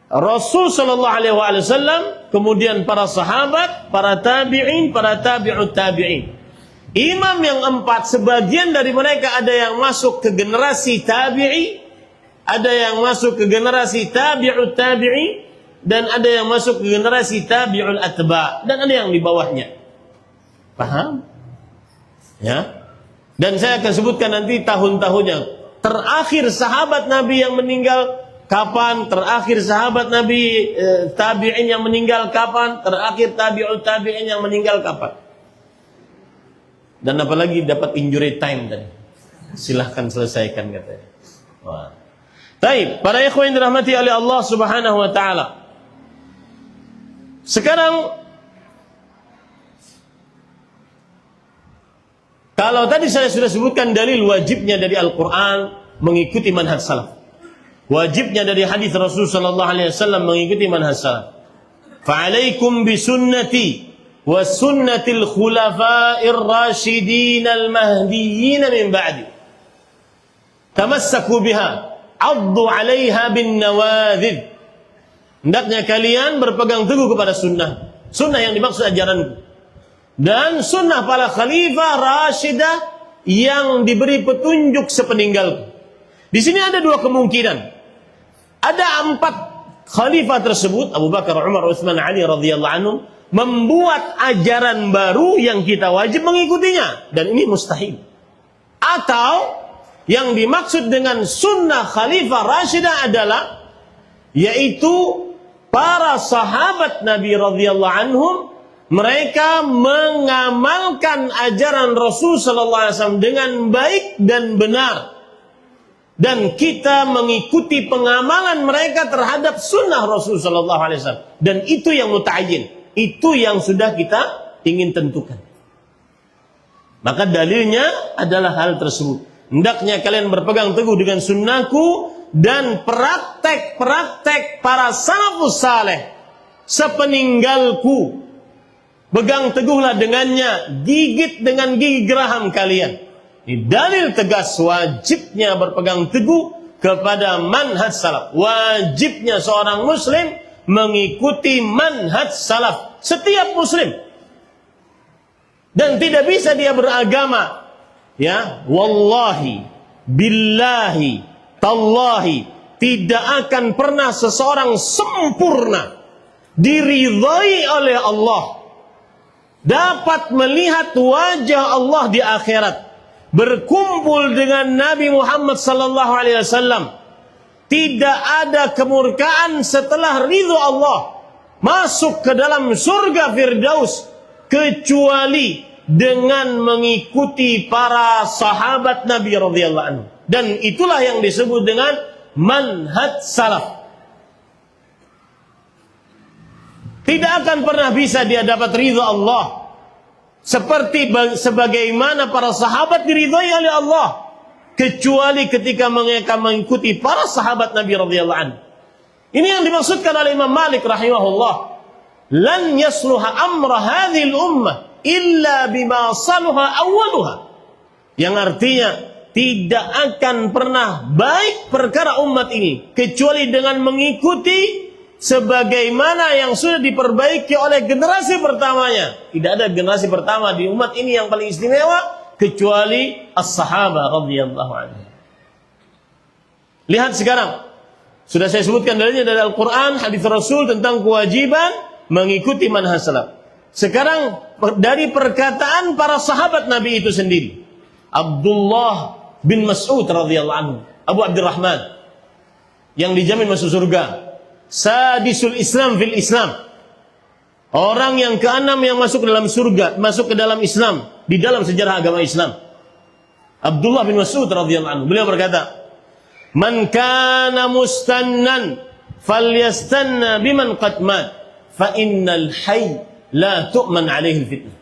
Speaker 1: Rasul sallallahu alaihi wasallam, kemudian para sahabat, para tabi'in, para tabi'ut tabi'in. Imam yang 4, sebagian dari mereka ada yang masuk ke generasi tabi'i, ada yang masuk ke generasi tabi'ut tabi'i, dan ada yang masuk ke generasi tabi'ul atba', dan ada yang di bawahnya. Paham? Ya. Dan saya akan sebutkan nanti tahun-tahunnya. Terakhir sahabat Nabi yang meninggal kapan, terakhir sahabat Nabi tabi'in yang meninggal kapan, terakhir tabi'ut tabi'in yang meninggal kapan. Dan apalagi dapat injury time tadi. Silahkan selesaikan katanya. Wah. Baik, para ikhwan yang dirahmati oleh Allah Subhanahu wa taala. Sekarang kalau tadi saya sudah sebutkan dalil wajibnya dari Al-Qur'an mengikuti manhaj salaf. Wajibnya dari hadis Rasul sallallahu alaihi wasallam mengikuti manhaj salaf. Fa'alaikum bisunnati wa sunnatil khulafa'ir rasyidin al-mahdiyyin min ba'di. Tamassaku biha, 'addu 'alaiha bin nawadhid. Hendaknya kalian berpegang teguh kepada sunnah. Sunnah yang dimaksud ajaranku. Dan sunnah para khalifah rasyidah yang diberi petunjuk sepeninggalku. Di sini ada 2 kemungkinan. Ada 4 khalifah tersebut, Abu Bakar, Umar, Utsman, Ali radhiyallahu anhum, membuat ajaran baru yang kita wajib mengikutinya, dan ini mustahil. Atau yang dimaksud dengan sunnah khalifah rasyidah adalah yaitu para sahabat Nabi radhiyallahu anhum, mereka mengamalkan ajaran Rasul sallallahu alaihi wasallam dengan baik dan benar. Dan kita mengikuti pengamalan mereka terhadap sunnah Rasul sallallahu alaihi wasallam. Dan itu yang muta'ayyin, itu yang sudah kita ingin tentukan. Maka dalilnya adalah hal tersebut. Hendaknya kalian berpegang teguh dengan sunnahku dan praktek-praktek para salafus saleh sepeninggalku. Pegang teguhlah dengannya, gigit dengan gigi geraham kalian. Ini dalil tegas wajibnya berpegang teguh kepada manhaj salaf. Wajibnya seorang muslim mengikuti manhaj salaf. Setiap muslim. Dan tidak bisa dia beragama, ya, wallahi, billahi, tallahi, tidak akan pernah seseorang sempurna diridhai oleh Allah, dapat melihat wajah Allah di akhirat, berkumpul dengan Nabi Muhammad sallallahu alaihi wasallam. Tidak ada kemurkaan setelah ridho Allah, masuk ke dalam surga Firdaus, kecuali dengan mengikuti para sahabat Nabi radhiyallahu anhu. Dan itulah yang disebut dengan manhaj salaf. Tidak akan pernah bisa dia dapat ridha Allah seperti sebagaimana para sahabat diridhai oleh Allah, kecuali ketika mereka mengikuti para sahabat Nabi radhiyallahu anhu. Ini yang dimaksudkan oleh Imam Malik rahimahullah. Lan yasluha amra hadhil ummah illa bima saluha awwaluha. Yang artinya tidak akan pernah baik perkara umat ini kecuali dengan mengikuti sebagaimana yang sudah diperbaiki oleh generasi pertamanya. Tidak ada generasi pertama di umat ini yang paling istimewa kecuali as-sahabah radhiyallahu anhum. Lihat sekarang, sudah saya sebutkan dalilnya dari Al-Quran, hadis Rasul tentang kewajiban mengikuti manhaj salaf. Sekarang dari perkataan para sahabat Nabi itu sendiri. Abdullah bin Mas'ud radhiyallahu anhu, Abu Abdurrahman, yang dijamin masuk surga. Sadisul Islam fil Islam. Orang yang keenam yang masuk ke dalam surga, masuk ke dalam Islam, di dalam sejarah agama Islam. Abdullah bin Mas'ud radhiyallahu anhu, beliau berkata, "Man kana mustannan falyastanna biman qad mat, fa innal hayy la tu'man alaihi fitnah."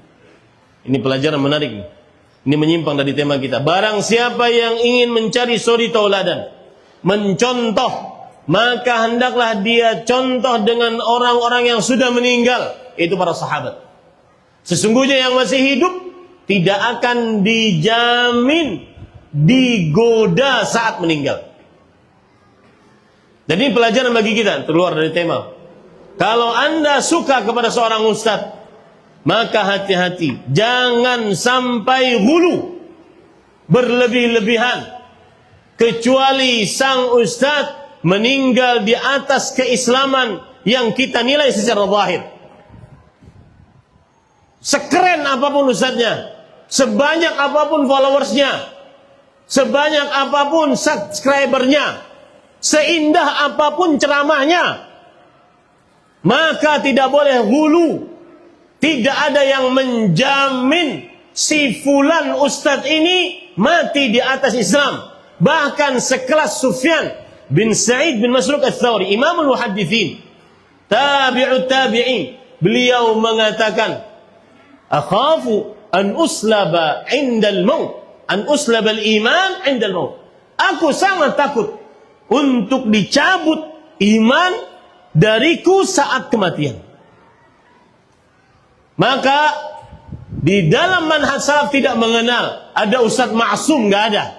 Speaker 1: Ini pelajaran menarik nih. Ini menyimpang dari tema kita. Barang siapa yang ingin mencari suri tauladan, mencontoh, maka hendaklah dia contoh dengan orang-orang yang sudah meninggal, itu para sahabat. Sesungguhnya yang masih hidup tidak akan dijamin digoda saat meninggal. Jadi pelajaran bagi kita, keluar dari tema. Kalau Anda suka kepada seorang ustadz, maka hati-hati, jangan sampai hulu, berlebih-lebihan, kecuali sang ustadz meninggal di atas keislaman yang kita nilai secara zahir. Sekeren apapun ustadznya, sebanyak apapun followersnya, sebanyak apapun subscribernya, seindah apapun ceramahnya, maka tidak boleh hulu. Tidak ada yang menjamin si fulan ustadz ini mati di atas Islam. Bahkan sekelas Sufyan bin Sa'id bin Masruq al-Thawri, Imamul Muhaddithin, tabi'ut tabi'in, beliau mengatakan, "Akhafu an uslaba 'indal maut, an uslaba al-iman 'indal maut." Aku sangat takut untuk dicabut iman dariku saat kematian. Maka di dalam manhaj salaf tidak mengenal ada ustadz ma'sum, nggak ada.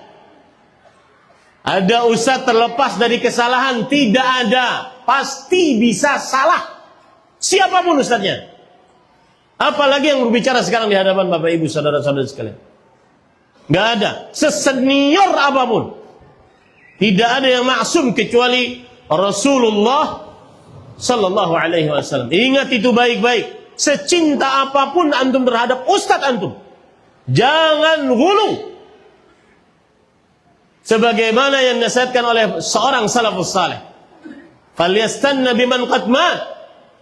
Speaker 1: Ada ustadz terlepas dari kesalahan, tidak ada. Pasti bisa salah, siapapun ustadznya. Apalagi yang berbicara sekarang di hadapan Bapak Ibu saudara-saudara sekalian, nggak ada. Sesenior apapun, tidak ada yang ma'sum kecuali Rasulullah Sallallahu Alaihi Wasallam. Ingat itu baik-baik. Secinta apapun antum terhadap ustadz antum, jangan hulu. Sebagaimana yang dinasihatkan oleh seorang salafus saleh, "Falyastanna biman qad mat."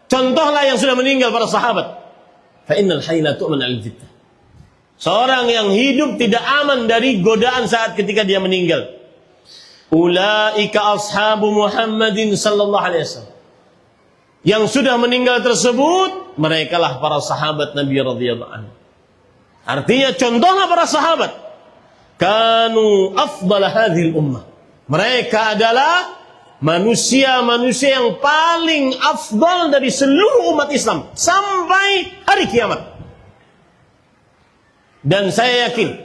Speaker 1: Contohlah yang sudah meninggal para sahabat. Fa innal hayya la tu'man al-fitnah. Seorang yang hidup tidak aman dari godaan saat ketika dia meninggal. Ulaika ashabu Muhammadin sallallahu alaihi wasallam. Yang sudah meninggal tersebut, merekalah para sahabat Nabi radhiyallahu anhu. Artinya contohlah para sahabat. Kanu afdal hadhil ummah. Mereka adalah manusia-manusia yang paling afdal dari seluruh umat Islam sampai hari kiamat. Dan saya yakin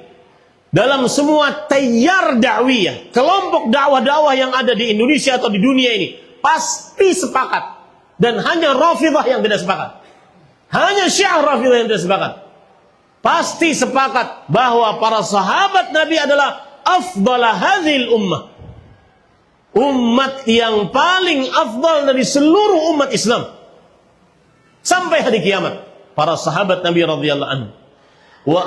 Speaker 1: dalam semua tayyar dakwiyah, kelompok dakwah-dakwah yang ada di Indonesia atau di dunia ini, pasti sepakat. Dan hanya Rafidhah yang tidak sepakat. Hanya Syiah Rafidhah yang tidak sepakat. Pasti sepakat bahwa para sahabat Nabi adalah afdala hadhil ummah. Umat yang paling afdal dari seluruh umat Islam sampai hari kiamat. Para sahabat Nabi radhiyallahu anhu. Wa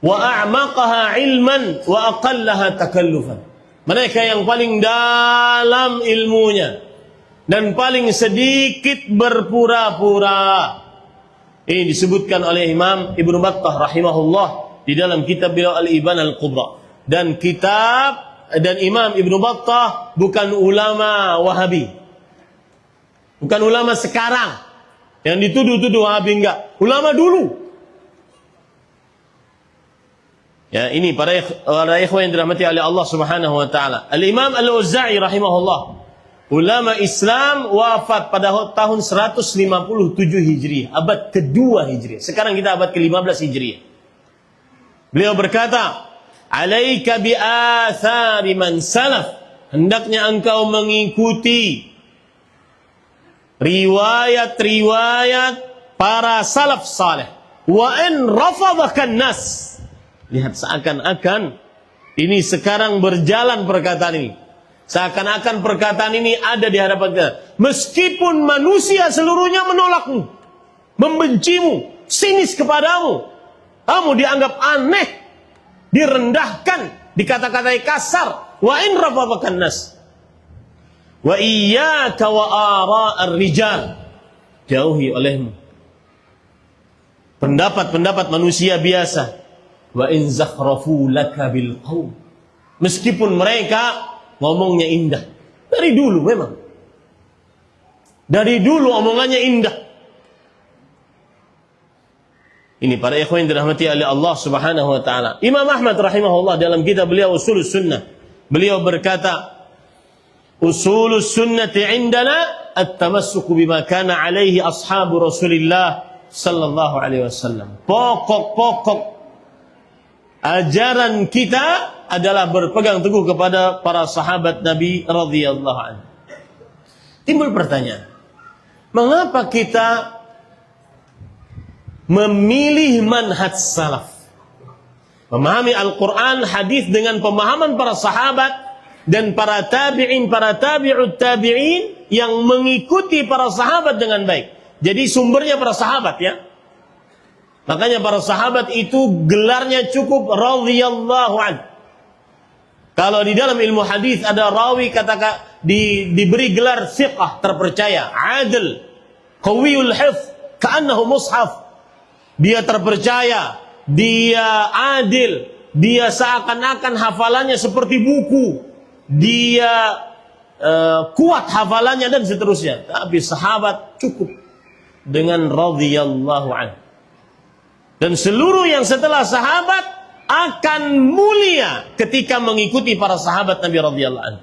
Speaker 1: a'maqaha ilman wa aqallaha takallufan. Mereka yang paling dalam ilmunya dan paling sedikit berpura-pura. Ini disebutkan oleh Imam Ibnu Battah rahimahullah di dalam kitab beliau Al-Iban Al-Kubra. Dan Imam Ibnu Battah bukan ulama Wahabi. Bukan ulama sekarang yang dituduh-tuduh Wahabi, enggak. Ulama dulu. Ya, ini para ikhwan yang dirahmati oleh Allah Subhanahu wa taala. Al-Imam Al-Auza'i rahimahullah, ulama Islam, wafat pada tahun 157 Hijriah, abad kedua Hijriah. Sekarang kita abad ke-15 Hijriah. Beliau berkata, "Alaika bi athari man salaf." Hendaknya engkau mengikuti riwayat-riwayat para salaf saleh. Wa in rafadhaka an-nas. Lihat, seakan-akan ini sekarang berjalan perkataan ini. Seakan-akan perkataan ini ada di hadapan kita. Meskipun manusia seluruhnya menolakmu, membencimu, sinis kepadamu, kamu dianggap aneh, direndahkan, dikata-katai kasar. Wa in rafabakan nas. Wa iyyaka wa ara'ar rijal. Jauhi olehmu pendapat-pendapat manusia biasa. Wa in zakhrafu laka bil qaum. Meskipun mereka ngomongnya indah. Dari dulu memang. Dari dulu omongannya indah. Ini para ikhwan yang dirahmati oleh Allah Subhanahu wa taala. Imam Ahmad rahimahullah dalam kitab beliau Ushulus Sunnah, beliau berkata, Ushulus sunnati indana at-tamassuku bima kana alaihi ashabu Rasulillah sallallahu alaihi wasallam. Pokok-pokok ajaran kita adalah berpegang teguh kepada para sahabat Nabi radhiyallahu anhu. Timbul pertanyaan, mengapa kita memilih manhaj salaf? Memahami Al-Quran, hadis dengan pemahaman para sahabat dan para tabi'in, para tabi'ut tabi'in yang mengikuti para sahabat dengan baik. Jadi sumbernya para sahabat ya. Makanya para sahabat itu gelarnya cukup radhiyallahu anhu. Kalau di dalam ilmu hadis ada rawi katakan diberi gelar thiqah, terpercaya, adil, qawiyul hifz, ka'annahu mushaf. Dia terpercaya, dia adil, dia seakan-akan hafalannya seperti buku, dia kuat hafalannya dan seterusnya. Tapi sahabat cukup dengan radhiyallahu anhu. Dan seluruh yang setelah sahabat akan mulia ketika mengikuti para sahabat Nabi radhiyallahu anhu.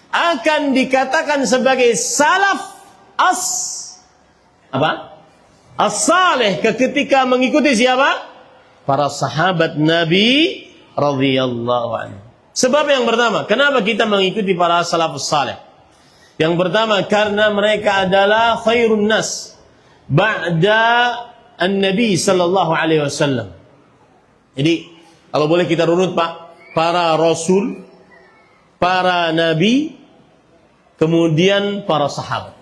Speaker 1: Akan dikatakan sebagai salaf as-salih ketika mengikuti siapa? Para sahabat Nabi radhiyallahu anhu. Sebab yang pertama, kenapa kita mengikuti para salafus salih? Yang pertama, karena mereka adalah khairun nas ba'da an-nabi sallallahu alaihi wasallam. Jadi kalau boleh kita runut Pak, para rasul, para nabi, kemudian para sahabat.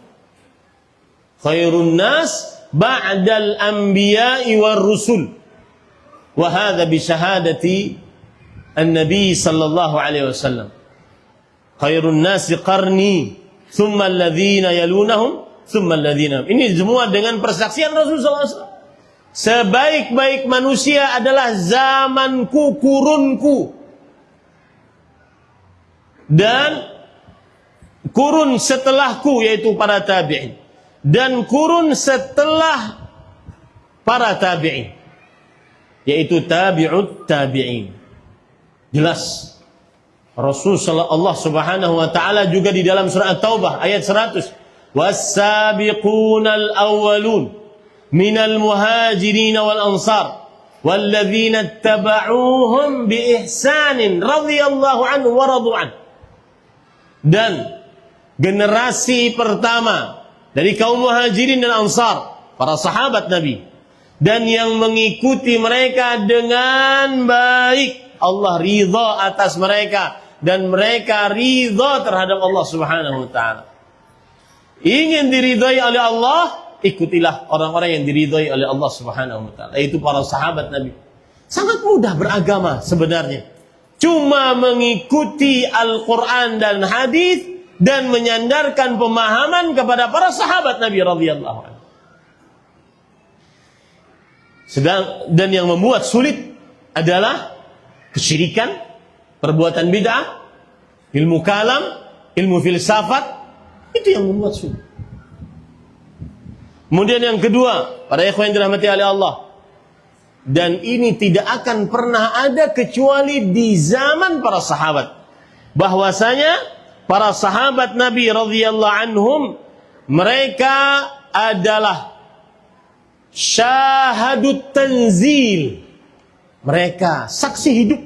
Speaker 1: Khairun nas ba'dal anbiya'i war rusul. Wa hadha bi syahadati an-nabi sallallahu alaihi wasallam. Khairun nas qarni, thumma alladhina yalunahum, thumma alladhina. Ini semua dengan persaksian Rasul sallallahu alaihi wasallam. Sebaik-baik manusia adalah zamanku, kurunku. Dan kurun setelahku, yaitu para tabi'in. Dan kurun setelah para tabi'in, yaitu tabi'ut tabi'in. Jelas. Rasulullah Allah Subhanahu wa taala juga di dalam surah At-Taubah ayat 100. Was-sabiqunal awwalun minal muhajirin wal ansar walladzina ittaba'uuhum bi ihsanin radhiyallahu anhu wa radu an. Dan generasi pertama dari kaum muhajirin dan ansar, para sahabat Nabi, dan yang mengikuti mereka dengan baik, Allah ridha atas mereka dan mereka ridha terhadap Allah Subhanahu wa taala. Ingin diridhai oleh Allah, ikutilah orang-orang yang diridhai oleh Allah Subhanahu wa taala, yaitu para sahabat Nabi. Sangat mudah beragama sebenarnya. Cuma mengikuti Al-Qur'an dan hadis dan menyandarkan pemahaman kepada para sahabat Nabi radhiyallahu anhu. Dan yang membuat sulit adalah kesyirikan, perbuatan bid'ah, ilmu kalam, ilmu filsafat, itu yang membuat sulit. Kemudian yang kedua, para ikhwan yang dirahmati oleh Allah, dan ini tidak akan pernah ada kecuali di zaman para sahabat, bahwasanya para sahabat Nabi radhiyallahu anhum mereka adalah syahadut tanzil. Mereka saksi hidup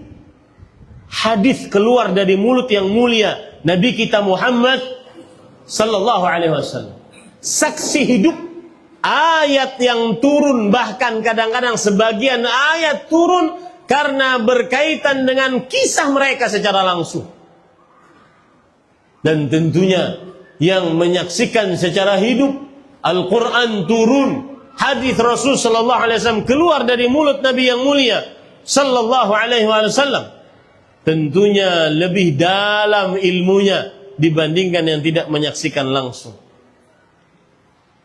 Speaker 1: hadis keluar dari mulut yang mulia Nabi kita Muhammad sallallahu alaihi wasallam. Saksi hidup ayat yang turun, bahkan kadang-kadang sebagian ayat turun karena berkaitan dengan kisah mereka secara langsung. Dan tentunya yang menyaksikan secara hidup Al-Quran turun, hadis Rasul sallallahu alaihi wasallam keluar dari mulut Nabi yang mulia sallallahu alaihi wasallam, tentunya lebih dalam ilmunya dibandingkan yang tidak menyaksikan langsung.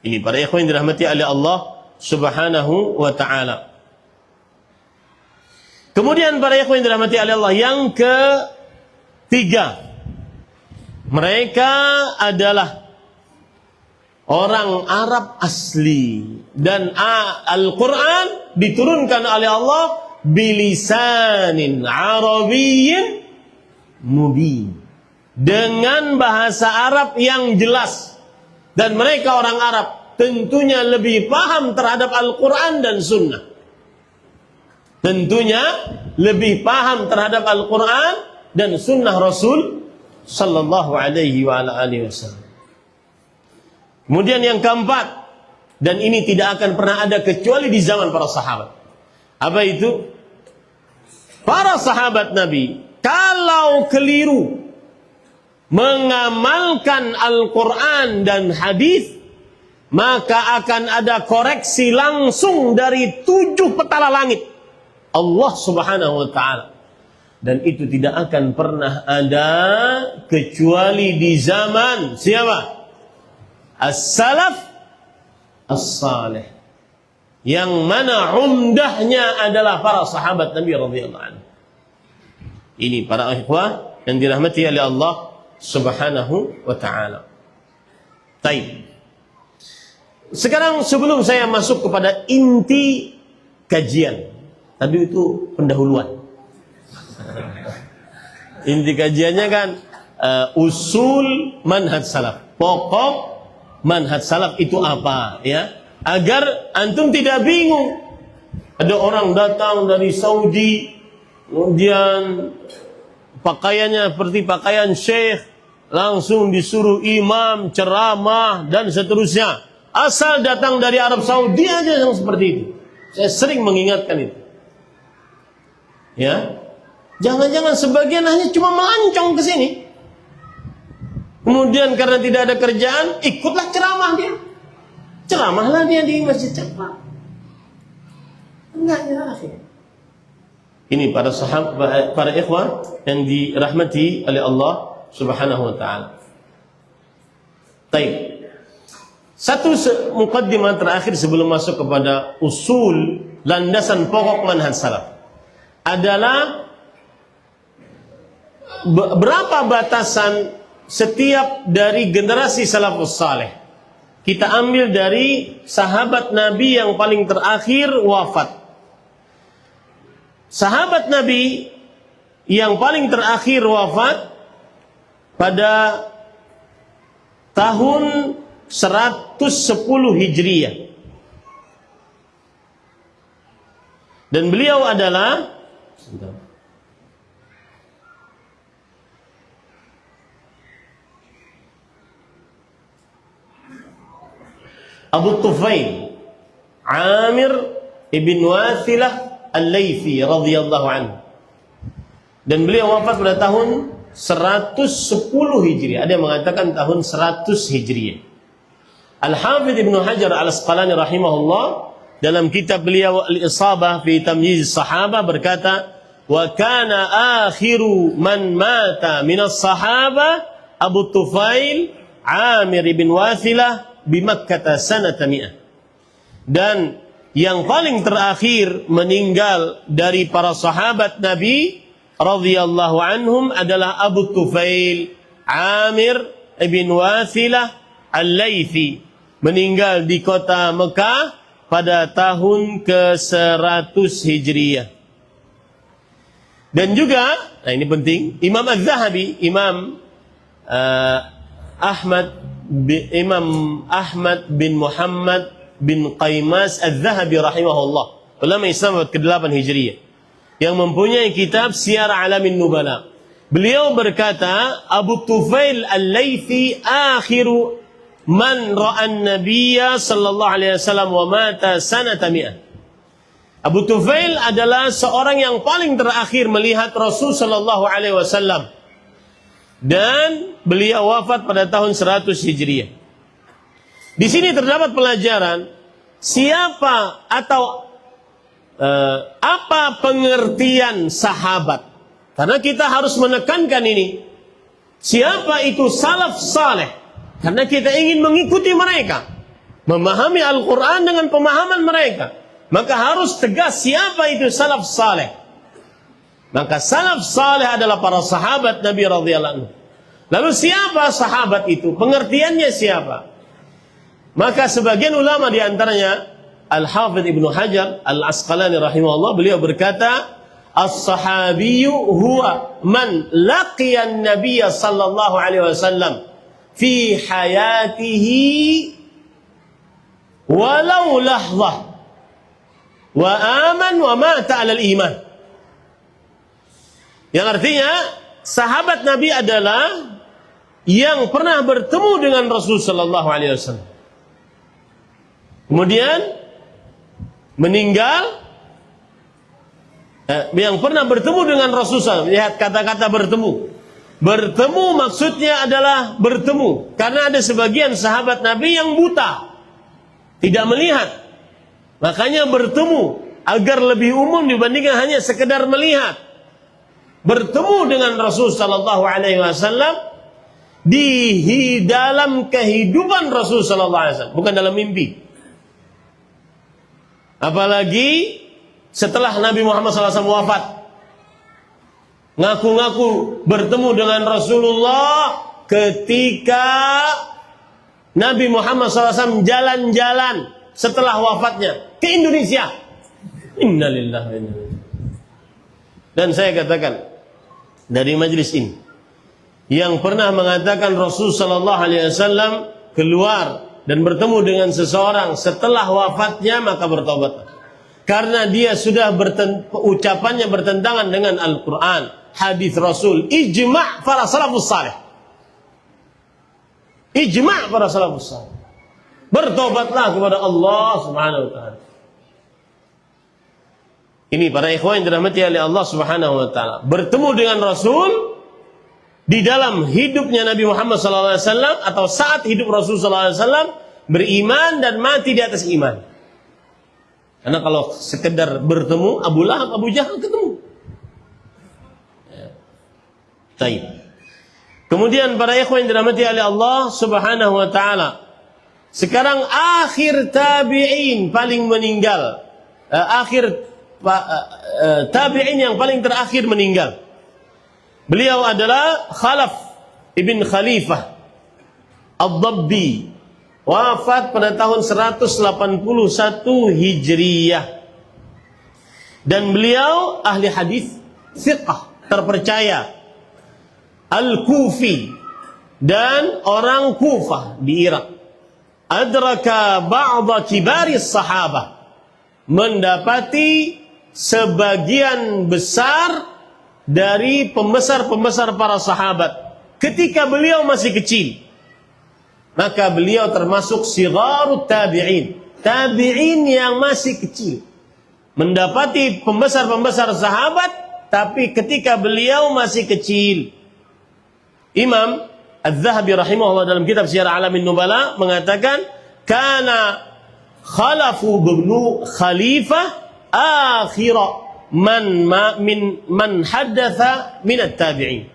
Speaker 1: Ini para ikhwan yang dirahmati oleh Allah Subhanahu wa taala. Kemudian para ikhwan yang dirahmati oleh Allah, yang ketiga, mereka adalah orang Arab asli, dan Al-Quran diturunkan oleh Allah bilisanin Arabiyyin mubin, dengan bahasa Arab yang jelas, dan mereka orang Arab tentunya lebih paham terhadap Al-Quran dan Sunnah. Tentunya lebih paham terhadap Al-Quran dan Sunnah Rasul sallallahu alaihi wasallam. Kemudian yang keempat, dan ini tidak akan pernah ada kecuali di zaman para sahabat. Apa itu? Para sahabat Nabi kalau keliru mengamalkan Al-Quran dan hadis, maka akan ada koreksi langsung dari 7 petala langit Allah Subhanahu wa taala. Dan itu tidak akan pernah ada kecuali di zaman siapa? As-salaf as-salih, yang mana umdahnya adalah para sahabat Nabi radhiyallahu anhu. Ini para ikhwah yang dirahmati oleh Allah Subhanahu wa taala. Baik. Sekarang sebelum saya masuk kepada inti kajian, tadi itu pendahuluan. Inti kajiannya kan usul manhaj salaf. Pokok manhaj salaf itu apa, ya? Agar antum tidak bingung. Ada orang datang dari Saudi, kemudian pakaiannya seperti pakaian syekh, langsung disuruh imam, ceramah dan seterusnya. Asal datang dari Arab Saudi aja yang seperti itu. Saya sering mengingatkan itu. Ya, jangan-jangan sebagian hanya cuma melancong ke sini. Kemudian karena tidak ada kerjaan, ikutlah ceramah dia. Ceramahlah dia di masjid ceramah. Enggak ya, akhir. Ini para sahabat, para ikhwah yang dirahmati oleh Allah Subhanahu wa taala. Baik. Satu muqaddimah terakhir sebelum masuk kepada usul, landasan pokok manhaj salaf, adalah berapa batasan setiap dari generasi salafus saleh. Kita ambil dari sahabat Nabi yang paling terakhir wafat. Sahabat Nabi yang paling terakhir wafat pada tahun 110 Hijriah. Dan beliau adalah Abu Tufail Amir ibn Wathilah Al-Laythi radhiyallahu anhu. Dan beliau wafat pada tahun 110 Hijriah. Ada yang mengatakan tahun 100 Hijriah. Al-Hafidh Ibnu Hajar Al-Asqalani rahimahullah dalam kitab beliau Al-Isabah fi Tamyiz Sahaba berkata, wa kana akhiru man mata minas sahaba Abu Tufail Amir ibn Wathilah bi Makkah sanata 100. Dan yang paling terakhir meninggal dari para sahabat Nabi radhiyallahu anhum adalah Abu Tufail Amir ibn Wathilah Al-Laythi, meninggal di kota Mekah pada tahun ke-100 Hijriah. Dan juga, nah ini penting, Imam Az-Zahabi, Imam Ahmad bin Muhammad bin Qaymas Az-Zahabi rahimahullah, ulama Islam ke-8 Hijriah, yang mempunyai kitab Syiar Alamin Nubala. Beliau berkata, Abu Tufail Al-Laythi akhiru man ra'an nabiyya sallallahu alaihi wasallam wa mata sanata 100. Abu Tufail adalah seorang yang paling terakhir melihat Rasul sallallahu alaihi wasallam, dan beliau wafat pada tahun 100 Hijriah. Di sini terdapat pelajaran siapa atau apa pengertian sahabat. Karena kita harus menekankan ini. Siapa itu salaf saleh? Karena kita ingin mengikuti mereka, memahami Al-Quran dengan pemahaman mereka. Maka harus tegas siapa itu salaf saleh. Maka salaf saleh adalah para sahabat Nabi radhiyallahu anhu. Lalu siapa sahabat itu? Pengertiannya siapa? Maka sebagian ulama di antaranya Al-Hafidh Ibnu Hajar Al-Asqalani rahimahullah, beliau berkata, as-sahabiyyu huwa man laqiya an-nabiy sallallahu alaihi wasallam fi hayatihi walau lahzah wa aman wa mata 'alal iman. Yang artinya sahabat Nabi adalah yang pernah bertemu dengan Rasul sallallahu alaihi wasallam, kemudian meninggal. Yang pernah bertemu dengan Rasulullah. Lihat kata-kata bertemu. Bertemu maksudnya adalah bertemu. Karena ada sebagian sahabat Nabi yang buta, tidak melihat. Makanya bertemu agar lebih umum dibandingkan hanya sekedar melihat. Bertemu dengan Rasul sallallahu alaihi wasallam di dalam kehidupan Rasul sallallahu alaihi wasallam, bukan dalam mimpi. Apalagi setelah Nabi Muhammad SAW wafat, ngaku-ngaku bertemu dengan Rasulullah ketika Nabi Muhammad SAW jalan-jalan setelah wafatnya ke Indonesia. Innalillahi wa inna ilaihi raji'un. Dan saya katakan dari majelis ini, yang pernah mengatakan Rasul Sallallahu Alaihi Wasallam keluar dan bertemu dengan seseorang setelah wafatnya, maka bertobat. Karena dia sudah ucapannya bertentangan dengan Al-Quran, hadis Rasul, ijma' para salafus salih. Ijma' para salafus salih. Bertobatlah kepada Allah Subhanahu wa taala. Ini para ikhwan yang dirahmati oleh Allah Subhanahu wa taala, bertemu dengan Rasul di dalam hidupnya Nabi Muhammad sallallahu alaihi wasallam atau saat hidup Rasul sallallahu alaihi wasallam, beriman dan mati di atas iman. Karena kalau sekedar bertemu, Abu Lahab, Abu Jahal ketemu. Baik. Kemudian para ikhwan yang dirahmati oleh Allah Subhanahu wa taala, sekarang akhir tabi'in paling meninggal, tabi'in yang paling terakhir meninggal. Beliau adalah Khalaf ibn Khalifah Ad-Dabbi, wafat pada tahun 181 Hijriyah. Dan beliau ahli hadis, thiqah, terpercaya, Al-Kufi, dan orang Kufah di Irak. Adraka ba'da kibari sahabah, mendapati sebagian besar dari pembesar-pembesar para sahabat ketika beliau masih kecil. Maka beliau termasuk sigharut tabi'in, tabi'in yang masih kecil, mendapati pembesar-pembesar sahabat tapi ketika beliau masih kecil. Imam Az-Zahabi rahimahullah dalam kitab Syiar Alamin Nubala mengatakan, kana Khalafu ibnu Khalifah akhira man haddatha min at-tabi'in.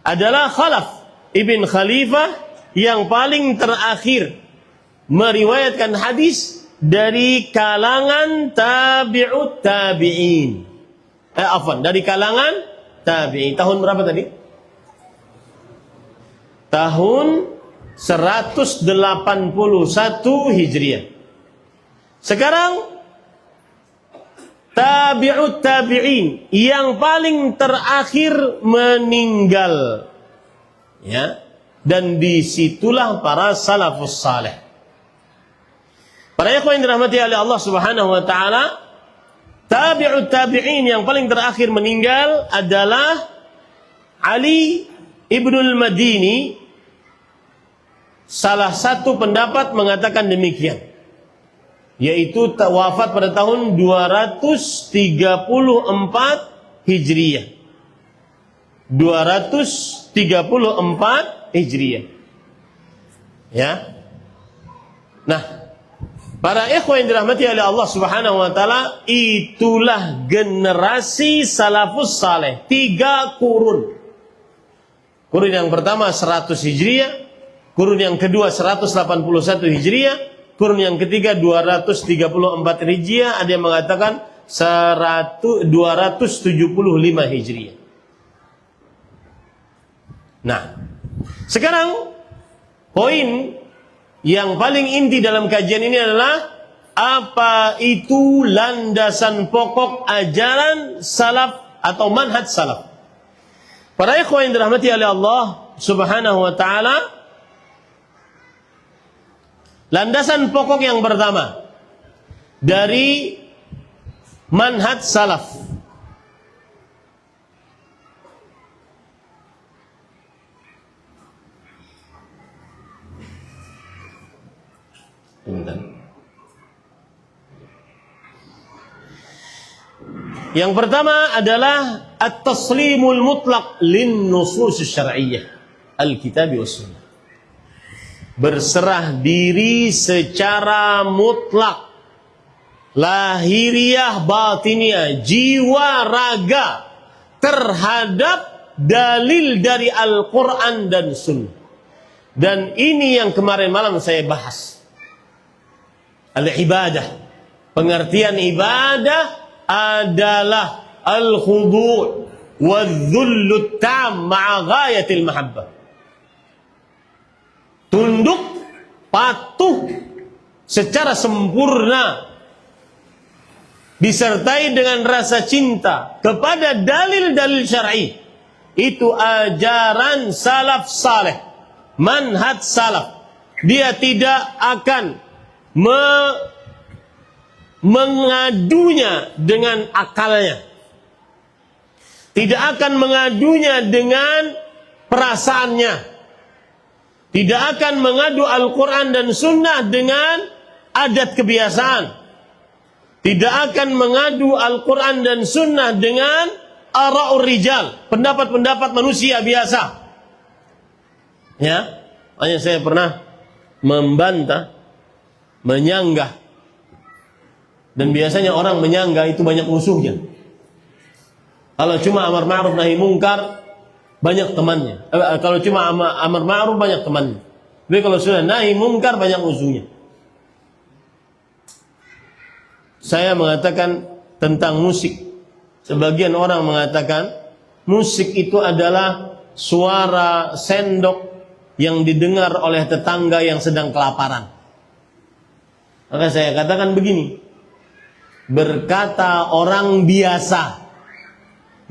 Speaker 1: Adalah Khalaf ibn Khalifah yang paling terakhir meriwayatkan hadis dari kalangan tabi'ut tabi'in. Dari kalangan tabi'in. Tahun berapa tadi? Tahun 181 Hijriah. Sekarang tabi'ut tabi'in yang paling terakhir meninggal, ya, dan disitulah para salafus saleh. Para ikhwan yang dirahmati oleh Allah Subhanahu wa taala, tabi'ut tabi'in yang paling terakhir meninggal adalah Ali Ibnul Madini. Salah satu pendapat mengatakan demikian, yaitu wafat pada tahun 234 Hijriyah. 234 Hijriah. Ya. Nah, para ikhwan yang dirahmati oleh Allah Subhanahu wa taala, itulah generasi salafus saleh, 3 kurun. Kurun yang pertama 100 Hijriah, kurun yang kedua 181 Hijriah, kurun yang ketiga 234 Hijriah, ada yang mengatakan 275 Hijriah. Nah, sekarang poin yang paling inti dalam kajian ini adalah apa itu landasan pokok ajaran salaf atau manhaj salaf. Para ikhwan yang dirahmati oleh Allah Subhanahu wa taala, landasan pokok yang pertama dari manhaj salaf yang pertama adalah at-taslimul mutlaq lin nusus syar'iyyah al-kitab was sunnah. Berserah diri secara mutlak, lahiriah batiniah, jiwa raga terhadap dalil dari Al-Quran dan Sunnah. Dan ini yang kemarin malam saya bahas. Al-ibadah, pengertian ibadah adalah al-khudu' wal-dhullu tam ma'a ghayatil mahabbah. Tunduk, patuh secara sempurna, disertai dengan rasa cinta kepada dalil-dalil syar'i. Itu ajaran salaf saleh, manhaj salaf. Dia tidak akan mengadunya dengan akalnya, tidak akan mengadunya dengan perasaannya, tidak akan mengadu Al-Quran dan Sunnah dengan adat kebiasaan, tidak akan mengadu Al-Quran dan Sunnah dengan ara'ur rijal, pendapat-pendapat manusia biasa. Ya, hanya saya pernah membantah, menyanggah, dan biasanya orang menyanggah itu banyak musuhnya. Kalau cuma amar ma'ruf nahi mungkar, banyak temannya. Kalau cuma amar ma'ruf, banyak temannya. Tapi kalau sudah nahi mungkar, banyak musuhnya. Saya mengatakan tentang musik. Sebagian orang mengatakan musik itu adalah suara sendok yang didengar oleh tetangga yang sedang kelaparan. Maka saya katakan begini, berkata orang biasa,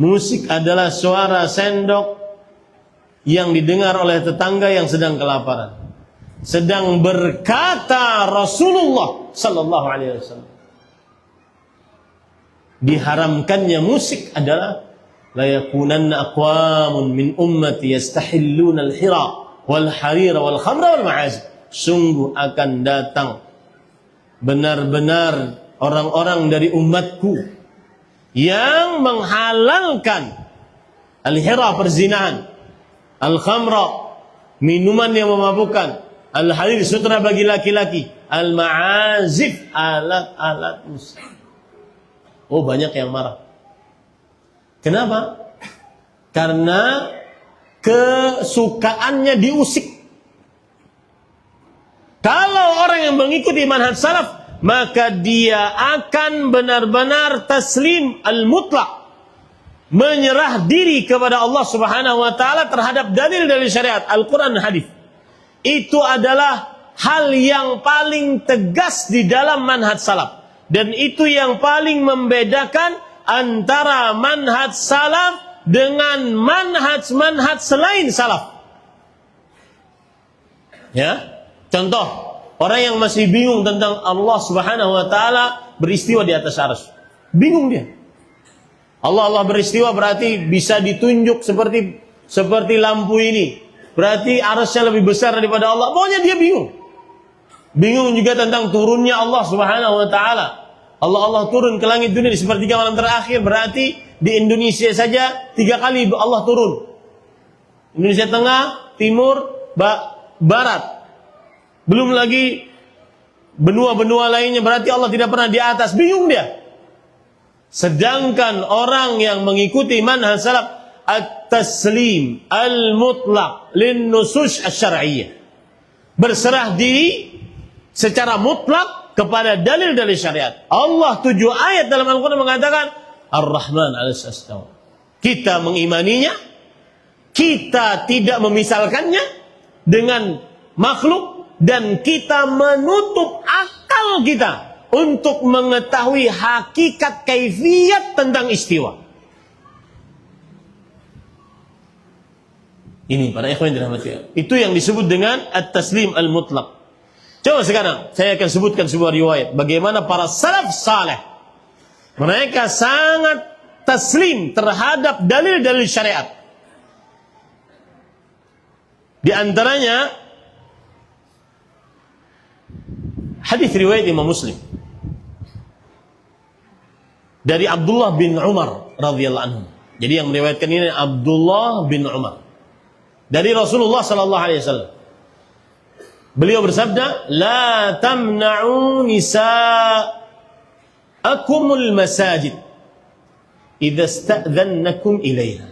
Speaker 1: musik adalah suara sendok yang didengar oleh tetangga yang sedang kelaparan. Sedang berkata Rasulullah sallallahu alaihi wasallam, diharamkannya musik adalah la yakunanna aqwamun min ummati yastahilluna al-hira wal harira wal khamra wal ma'azib. Sungguh akan datang benar-benar orang-orang dari umatku yang menghalalkan al-hira, perzinahan, al-khamra, minuman yang memabukkan, al-harir, sutra bagi laki-laki, al-ma'azif, alat-alat musik. Oh, banyak yang marah. Kenapa? Karena kesukaannya diusik. Kalau orang yang mengikuti manhaj salaf, maka dia akan benar-benar taslim al-mutlaq, menyerah diri kepada Allah Subhanahu wa taala terhadap dalil-dalil syariat Al-Qur'an dan hadis. Itu adalah hal yang paling tegas di dalam manhaj salaf, dan itu yang paling membedakan antara manhaj salaf dengan manhaj-manhaj selain salaf. Ya, contoh, orang yang masih bingung tentang Allah Subhanahu wa taala beristiwa di atas arsy. Bingung dia. Allah beristiwa berarti bisa ditunjuk seperti lampu ini. Berarti arsy-nya lebih besar daripada Allah. Pokoknya dia bingung. Bingung juga tentang turunnya Allah Subhanahu wa taala. Allah turun ke langit dunia di sepertiga malam terakhir, berarti di Indonesia saja 3 kali Allah turun. Indonesia Tengah, Timur, Barat. Belum lagi benua-benua lainnya, berarti Allah tidak pernah di atas. Bingung dia. Sedangkan orang yang mengikuti manhaj salaf at-taslim al-mutlaq lin-nusus asy-syar'iyyah, berserah diri secara mutlak kepada dalil-dalil syariat. Allah 7 ayat dalam Al-Quran mengatakan Ar-Rahman 'alas istawa. Kita mengimaninya, kita tidak memisalkannya dengan makhluk, dan kita menutup akal kita untuk mengetahui hakikat kaifiyat tentang istiwa. Ini para ikhwan yang dirahmati. Itu yang disebut dengan at-taslim al-mutlaq. Coba sekarang saya akan sebutkan sebuah riwayat bagaimana para salaf saleh mereka sangat taslim terhadap dalil-dalil syariat. Di antaranya hadis riwayat Imam Muslim dari Abdullah bin Umar radhiyallahu anhu. Jadi yang meriwayatkan ini Abdullah bin Umar dari Rasulullah sallallahu alaihi wasallam. Beliau bersabda, "La tamna'u nisa'akumul masajid idza sta'dhannakum ilaiha."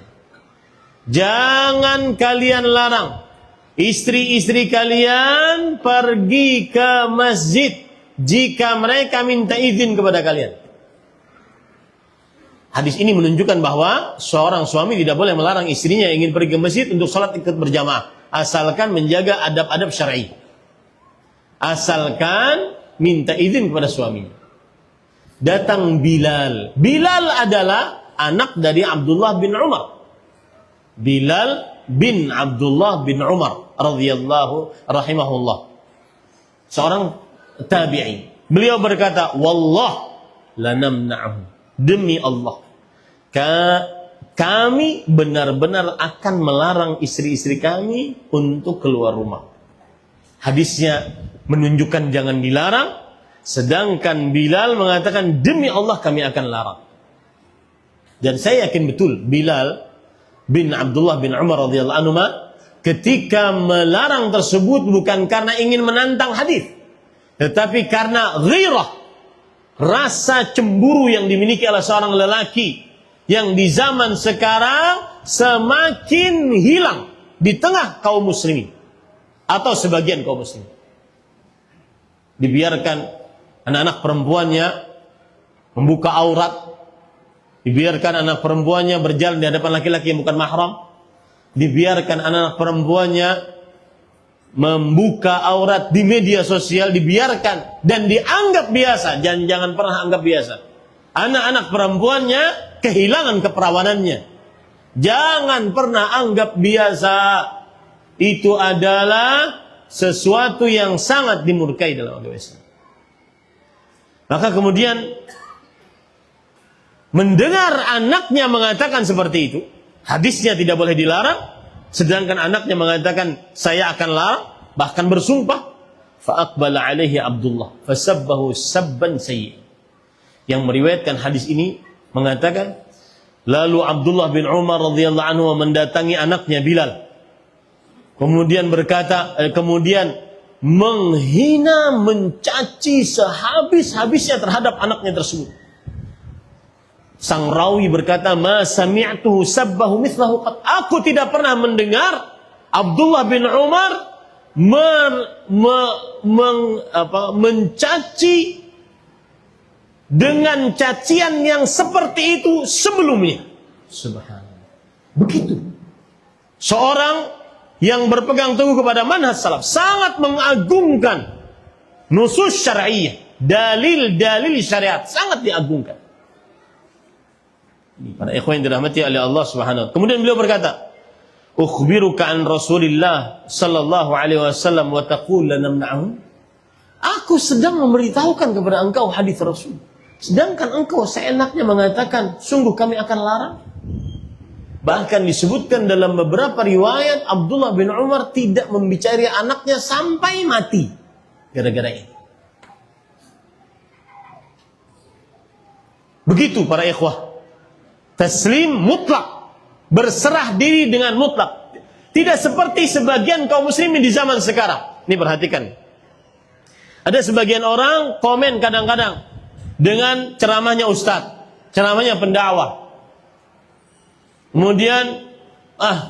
Speaker 1: Jangan kalian larang istri-istri kalian pergi ke masjid jika mereka minta izin kepada kalian. Hadis ini menunjukkan bahwa seorang suami tidak boleh melarang istrinya yang ingin pergi ke masjid untuk sholat ikut berjamaah, asalkan menjaga adab-adab syar'i. Asalkan minta izin kepada suaminya. Datang Bilal. Bilal adalah anak dari Abdullah bin Umar. Bilal bin Abdullah bin Umar radhiyallahu rahimahullah. Seorang tabi'i. Beliau berkata, "Wallah lanamna'hu." Demi Allah, kami benar-benar akan melarang istri-istri kami untuk keluar rumah. Hadisnya menunjukkan jangan dilarang, sedangkan Bilal mengatakan demi Allah kami akan larang. Dan saya yakin betul Bilal bin Abdullah bin Umar radhiyallahu anhu ketika melarang tersebut bukan karena ingin menantang hadis, tetapi karena ghirah, rasa cemburu yang dimiliki oleh seorang lelaki yang di zaman sekarang semakin hilang di tengah kaum muslimin atau sebagian kaum muslimin. Dibiarkan anak-anak perempuannya membuka aurat, dibiarkan anak perempuannya berjalan di hadapan laki-laki yang bukan mahram, dibiarkan anak perempuannya membuka aurat di media sosial, dibiarkan dan dianggap biasa. Jangan pernah anggap biasa. Anak-anak perempuannya kehilangan keperawanannya. Jangan pernah anggap biasa. Itu adalah sesuatu yang sangat dimurkai dalam agama Islam. Maka kemudian mendengar anaknya mengatakan seperti itu, hadisnya tidak boleh dilarang, sedangkan anaknya mengatakan saya akan larang, bahkan bersumpah. Fa'aqbala alaihi Abdullah fasabbahu sabban sayyi. Yang meriwayatkan hadis ini mengatakan, lalu Abdullah bin Umar radhiyallahu anhu mendatangi anaknya Bilal. Kemudian berkata, kemudian menghina, mencaci sehabis-habisnya terhadap anaknya tersebut. Sang rawi berkata, "Ma sami'tuhu sabbahu mithlahu qat." Aku tidak pernah mendengar Abdullah bin Umar mencaci dengan cacian yang seperti itu sebelumnya. Subhanallah. Begitu. Seorang yang berpegang teguh kepada manhaj salaf sangat mengagungkan nusus syar'iyyah, dalil-dalil syariat sangat diagungkan. Ini para ikhwan yang dirahmati oleh Allah Subhanahu wa taala. Kemudian beliau berkata, "Ukhbiruka an Rasulillah sallallahu alaihi wasallam wa taqul lanamna'hu." Aku sedang memberitahukan kepada engkau hadis Rasul, sedangkan engkau seenaknya mengatakan sungguh kami akan larang. Bahkan disebutkan dalam beberapa riwayat Abdullah bin Umar tidak membicarakan anaknya sampai mati gara-gara ini. Begitu para ikhwah. Taslim mutlak, berserah diri dengan mutlak. Tidak seperti sebagian kaum muslimin di zaman sekarang. Ini perhatikan. Ada sebagian orang komen kadang-kadang dengan ceramahnya ustadz, ceramahnya pendakwah. Kemudian,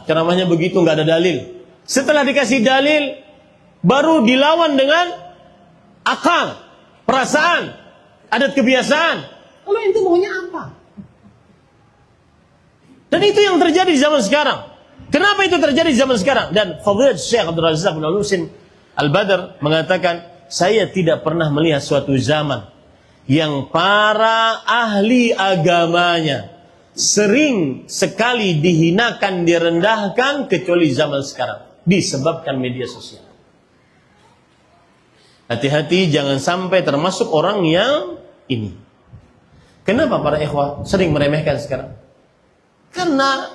Speaker 1: ceramahnya begitu, nggak ada dalil. Setelah dikasih dalil, baru dilawan dengan akal, perasaan, adat kebiasaan. Lalu itu maunya apa? Dan itu yang terjadi di zaman sekarang. Kenapa itu terjadi di zaman sekarang? Dan Fadilat Syekh Abdul Razak bin Al-Husin Al-Badr mengatakan, saya tidak pernah melihat suatu zaman yang para ahli agamanya sering sekali dihinakan, direndahkan, kecuali zaman sekarang, disebabkan media sosial. Hati-hati jangan sampai termasuk orang yang ini. Kenapa para ikhwah sering meremehkan sekarang? Karena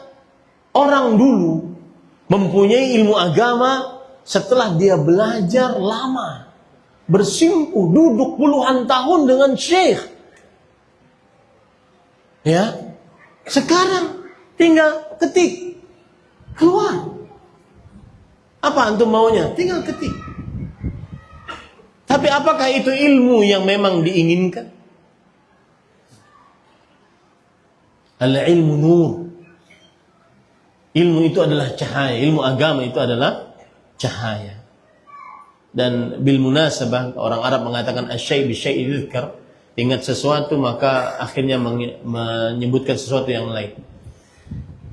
Speaker 1: orang dulu mempunyai ilmu agama setelah dia belajar lama, bersimpuh, duduk puluhan tahun dengan syekh. Ya, sekarang tinggal ketik, keluar. Apa antum maunya? Tinggal ketik. Tapi apakah itu ilmu yang memang diinginkan? Al-ilmu nur. Ilmu itu adalah cahaya. Ilmu agama itu adalah cahaya. Dan bil munasabah, orang Arab mengatakan asy-syai' bisyai' yudhkar. Ingat sesuatu maka akhirnya menyebutkan sesuatu yang lain.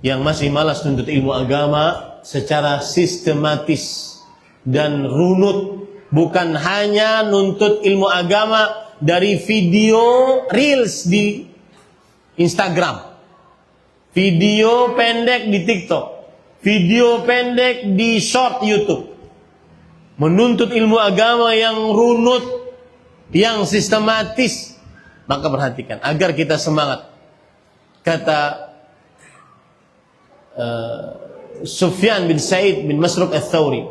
Speaker 1: Yang masih malas nuntut ilmu agama secara sistematis dan runut, bukan hanya nuntut ilmu agama dari video reels di Instagram, video pendek di TikTok, video pendek di short YouTube. Menuntut ilmu agama yang runut, yang sistematis. Maka perhatikan, agar kita semangat. Kata Sufyan bin Sa'id bin Masruq al-Thawri,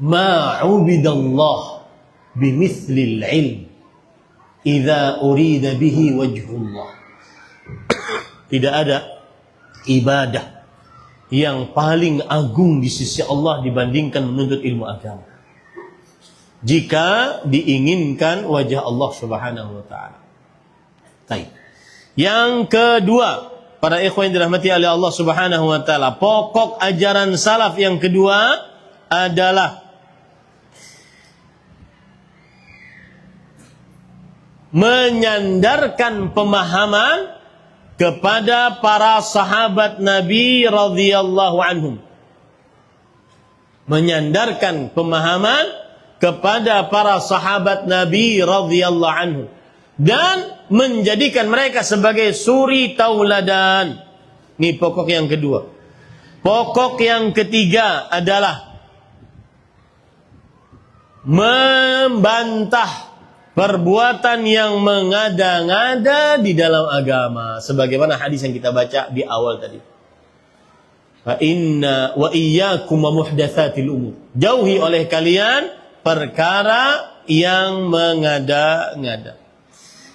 Speaker 1: ma'ubidallah bimithlil ilm idza urida bihi wajhullah. Tidak ada ibadah yang paling agung di sisi Allah dibandingkan menuntut ilmu agama, jika diinginkan wajah Allah Subhanahu wa taala. Baik. Yang kedua, para ikhwan yang dirahmati oleh Allah Subhanahu wa taala, pokok ajaran salaf yang kedua adalah menyandarkan pemahaman kepada para sahabat Nabi radhiyallahu anhum. Menyandarkan pemahaman kepada para sahabat Nabi radhiyallahu anhum dan menjadikan mereka sebagai suri tauladan. Ini pokok yang kedua. Pokok yang ketiga adalah membantah perbuatan yang mengada-ngada di dalam agama, sebagaimana hadis yang kita baca di awal tadi. Fa inna wa iyyakum wa muhdatsatil umur. Jauhi oleh kalian perkara yang mengada-ngada.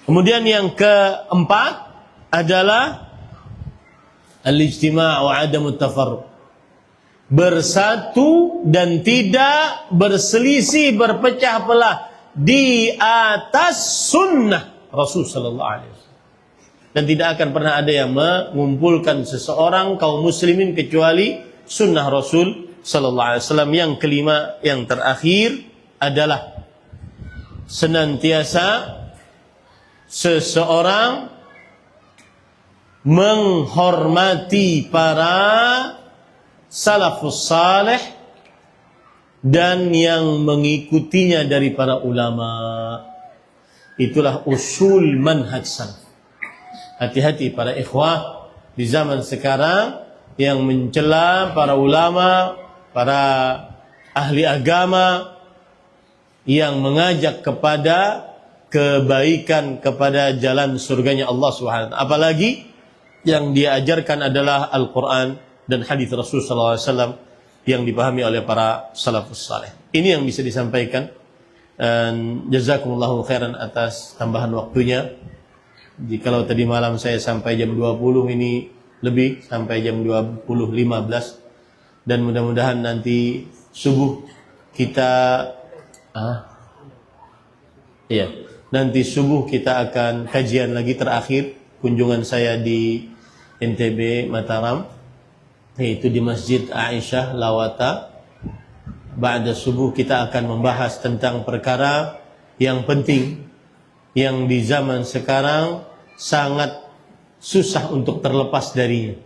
Speaker 1: Kemudian yang keempat adalah al-ijtima' wa 'adamut tafarruq. Bersatu dan tidak berselisih, berpecah belah di atas sunnah Rasul sallallahu alaihi wasallam. Dan tidak akan pernah ada yang mengumpulkan seseorang kaum muslimin kecuali sunnah Rasul sallallahu alaihi wasallam. Yang kelima, yang terakhir adalah senantiasa seseorang menghormati para salafus saleh dan yang mengikutinya dari para ulama. Itulah usul manhaj salaf. Hati-hati para ikhwah di zaman sekarang yang mencela para ulama, para ahli agama yang mengajak kepada kebaikan, kepada jalan surganya Allah Subhanahu wa taala. Apalagi yang dia ajarkan adalah Al-Qur'an dan hadis Rasul sallallahu alaihi wasallam yang dipahami oleh para salafus saleh. Ini yang bisa disampaikan. Dan jazakumullahu khairan atas tambahan waktunya. Jikalau tadi malam saya sampai jam 20, ini lebih sampai jam 20.15. dan mudah-mudahan nanti subuh kita nanti subuh kita akan kajian lagi terakhir kunjungan saya di NTB Mataram, yaitu di Masjid Aisyah Lawata. Ba'da subuh kita akan membahas tentang perkara yang penting yang di zaman sekarang sangat susah untuk terlepas darinya.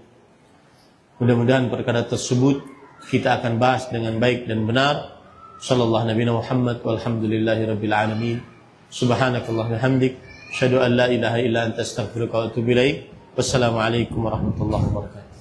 Speaker 1: Mudah-mudahan perkara tersebut kita akan bahas dengan baik dan benar. Sallallahu Nabi Muhammad walhamdulillahi rabbil alamin. Subhanakallah bihamdik, asyhadu an la ilaha illa anta astaghfiruka wa atubu ilaik. Wassalamualaikum warahmatullahi wabarakatuh.